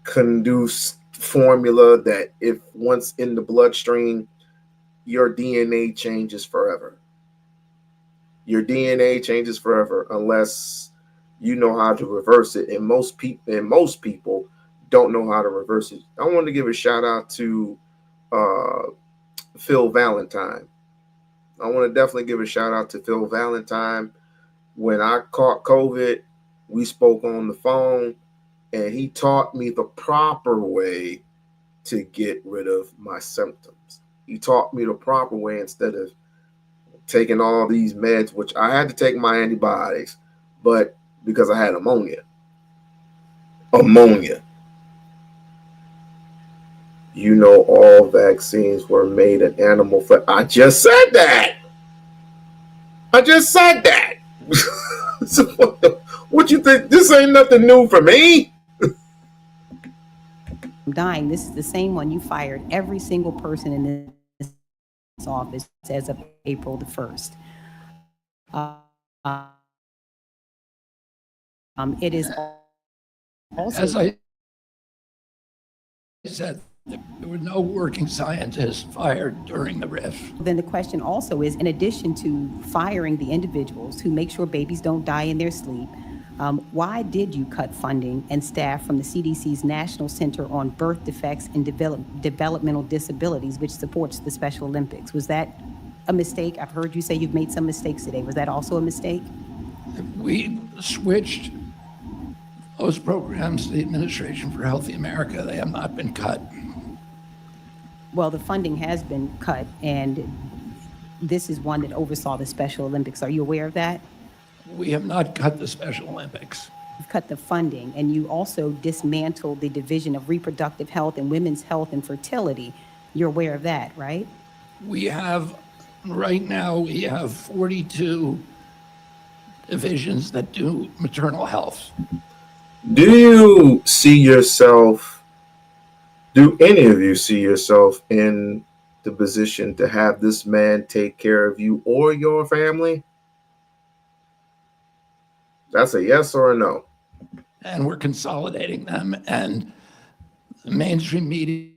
conduced formula that if once in the bloodstream, your DNA changes forever. Your DNA changes forever unless you know how to reverse it, and most people don't know how to reverse it. I want to give a shout out to Phil Valentine. I want to definitely give a shout out to Phil Valentine. When I caught COVID, we spoke on the phone, and he taught me the proper way to get rid of my symptoms. He taught me the proper way instead of taking all these meds, which I had to take my antibiotics, but because I had ammonia. All vaccines were made in animal flesh. I just said that. So what you think? This ain't nothing new for me. Dying. This is the same one you fired every single person in this office as of April the 1st. It is also, As I said, there were no working scientists fired during the RIF. then the question also is, in addition to firing the individuals who make sure babies don't die in their sleep, why did you cut funding and staff from the CDC's National Center on Birth Defects and Developmental Disabilities, which supports the Special Olympics? Was that a mistake? I've heard you say you've made some mistakes today. Was that also a mistake? We switched those programs to the Administration for Healthy America. They have not been cut. Well, the funding has been cut, and this is one that oversaw the Special Olympics. Are you aware of that? We have not cut the Special Olympics. You've cut the funding, and you also dismantled the Division of Reproductive Health and Women's Health and Fertility. You're aware of that, right? Right now, we have 42 divisions that do maternal health. Do any of you see yourself in the position to have this man take care of you or your family? That's a yes or a no. And we're consolidating them, and the mainstream media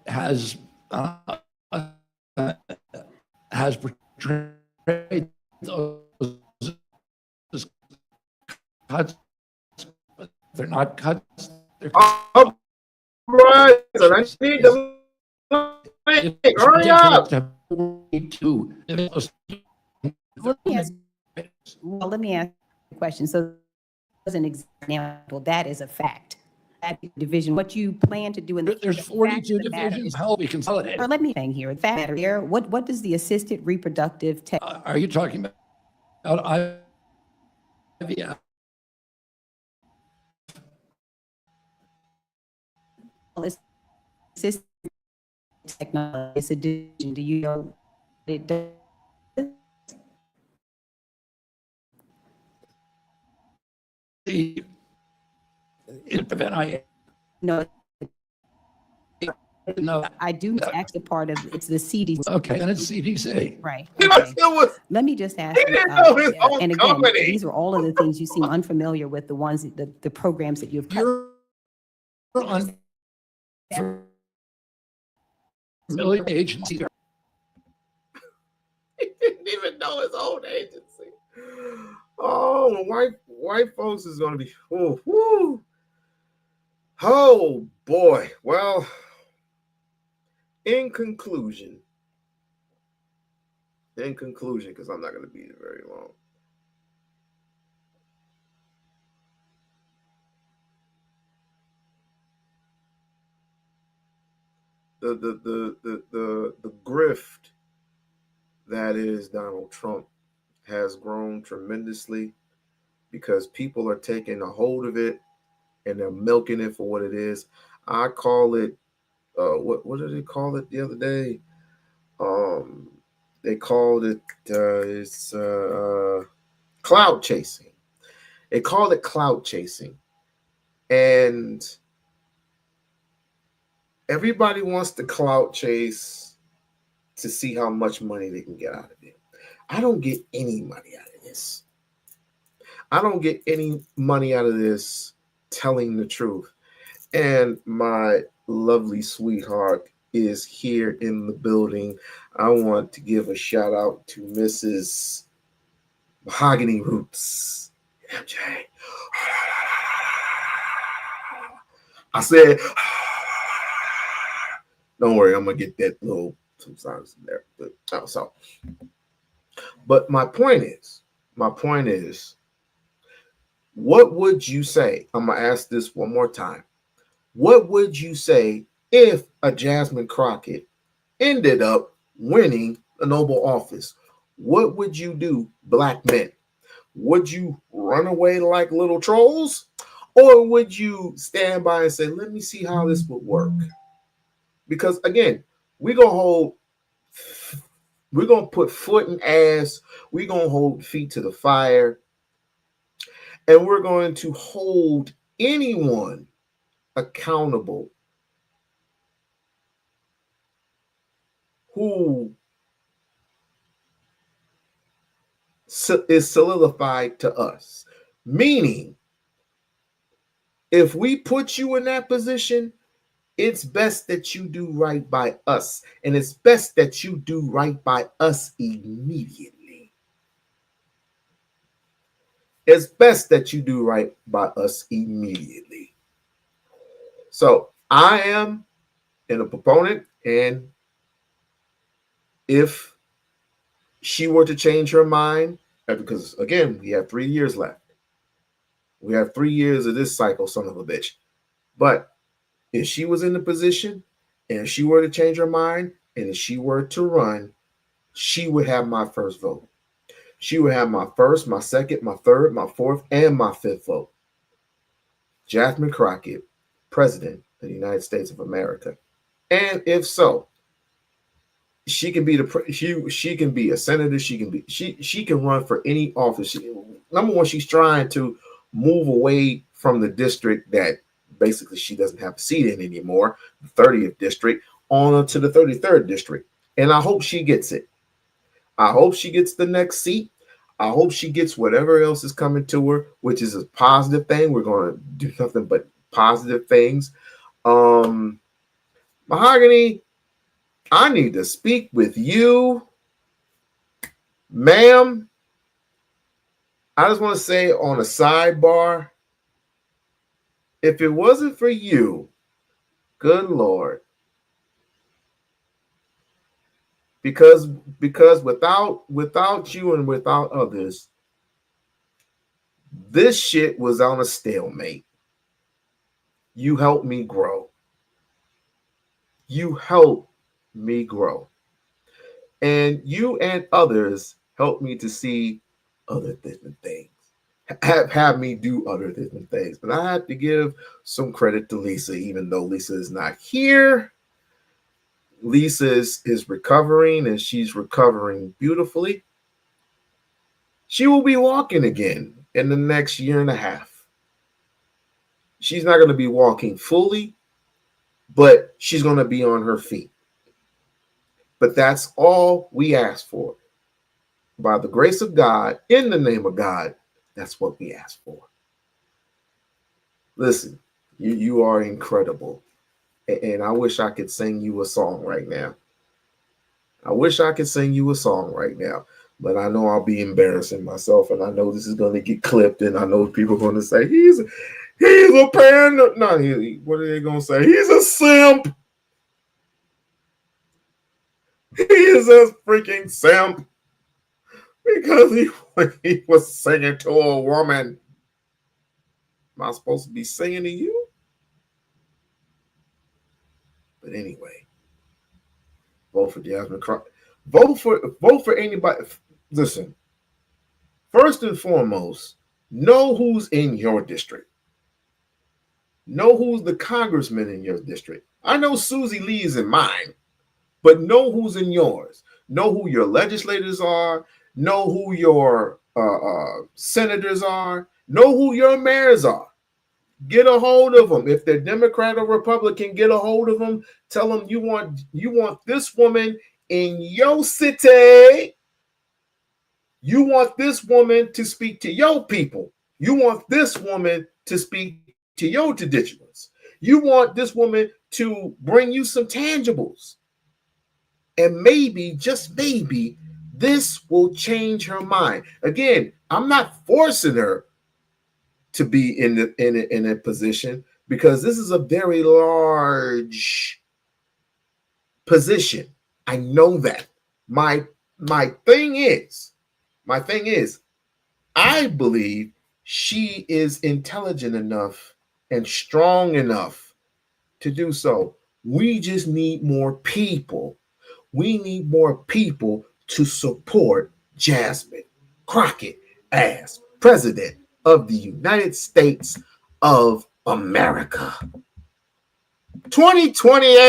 has has portrayed those as cuts, but they're not cuts. They're All right, so I need to hurry up. Let me ask you a question. So, as an example, that is a fact. That division, what you plan to do in the There's fact 42 of the matter divisions. is- How we consolidate? Or let me hang here. The fact here, what does the assisted reproductive tech? Are you talking about IVF? Assisted technology is a division. Do you know what it does? No, No. I do actually part of it's the CDC. Okay, then it's CDC. Right. He Okay. must know what- Let me just ask He you, didn't know his own and again, company. these are all of the things you seem unfamiliar with, the ones, the programs that you've cut. You're on familiar agency. He didn't even know his own agency. Oh, white folks is gonna be whoo. Oh boy. Well, in conclusion, because I'm not gonna be here very long. The grift that is Donald Trump has grown tremendously because people are taking a hold of it and they're milking it for what it is. I call it what did they call it the other day? They called it it's cloud chasing. They called it cloud chasing. And everybody wants to cloud chase to see how much money they can get out of it. I don't get any money out of this. I don't get any money out of this telling the truth. And my lovely sweetheart is here in the building. I want to give a shout out to Mrs. Mahogany Roots. MJ. I said, don't worry, I'm gonna get that little sometimes there. But my point is, what would you say? I'm gonna ask this one more time. What would you say if a Jasmine Crockett ended up winning a noble office? What would you do, black men? Would you run away like little trolls? Or would you stand by and say, let me see how this would work? Because again, we're gonna put foot in ass, we're gonna hold feet to the fire, and we're going to hold anyone accountable who is solidified to us. Meaning, if we put you in that position, it's best that you do right by us. And it's best that you do right by us immediately. It's best that you do right by us immediately. So I am a proponent, and if she were to change her mind, because again, we have 3 years left. We have 3 years of this cycle, son of a bitch. But if she was in the position and if she were to change her mind and if she were to run, she would have my first vote. She would have my first, my second, my third, my fourth, and my fifth vote. Jasmine Crockett, President of the United States of America. And if so, she can be she can be a senator. She can run for any office. Number one, she's trying to move away from the district that basically she doesn't have a seat in anymore, the 30th district, on to the 33rd district. And I hope she gets it. I hope she gets the next seat. I hope she gets whatever else is coming to her, which is a positive thing. We're going to do nothing but positive things. Mahogany, I need to speak with you Ma'am, I just want to say on a sidebar, if it wasn't for you, good Lord, because without you and without others, this shit was on a stalemate. You helped me grow. You helped me grow. And you and others helped me to see other different things. Have me do other different things. But I have to give some credit to Lisa, even though Lisa is not here. Lisa is recovering, and she's recovering beautifully. She will be walking again in the next year and a half. She's not going to be walking fully, but she's going to be on her feet. But that's all we ask for. By the grace of God, in the name of God, that's what we ask for. Listen, you are incredible. And I wish I could sing you a song right now. I wish I could sing you a song right now. But I know I'll be embarrassing myself. And I know this is going to get clipped. And I know people are going to say, he's a pan. No, what are they going to say? He's a simp. He is a freaking simp. Because he was singing to a woman. Am I supposed to be singing to you? But anyway, vote for Jasmine Crockett. Vote for anybody. Listen, first and foremost, know who's in your district. Know who's the congressman in your district. I know Susie Lee is in mine, but know who's in yours. Know who your legislators are. Know who your senators are. Know who your mayors are. Get a hold of them. If they're Democrat or Republican, get a hold of them. Tell them you want this woman in your city. You want this woman to speak to your people. You want this woman to speak to your constituents. You want this woman to bring you some tangibles. And maybe, just maybe, this will change her mind. Again, I'm not forcing her to be in a position, because this is a very large position. I know that. My thing is, I believe she is intelligent enough and strong enough to do so. We just need more people. We need more people to support Jasmine Crockett as president of the United States of America. 2028.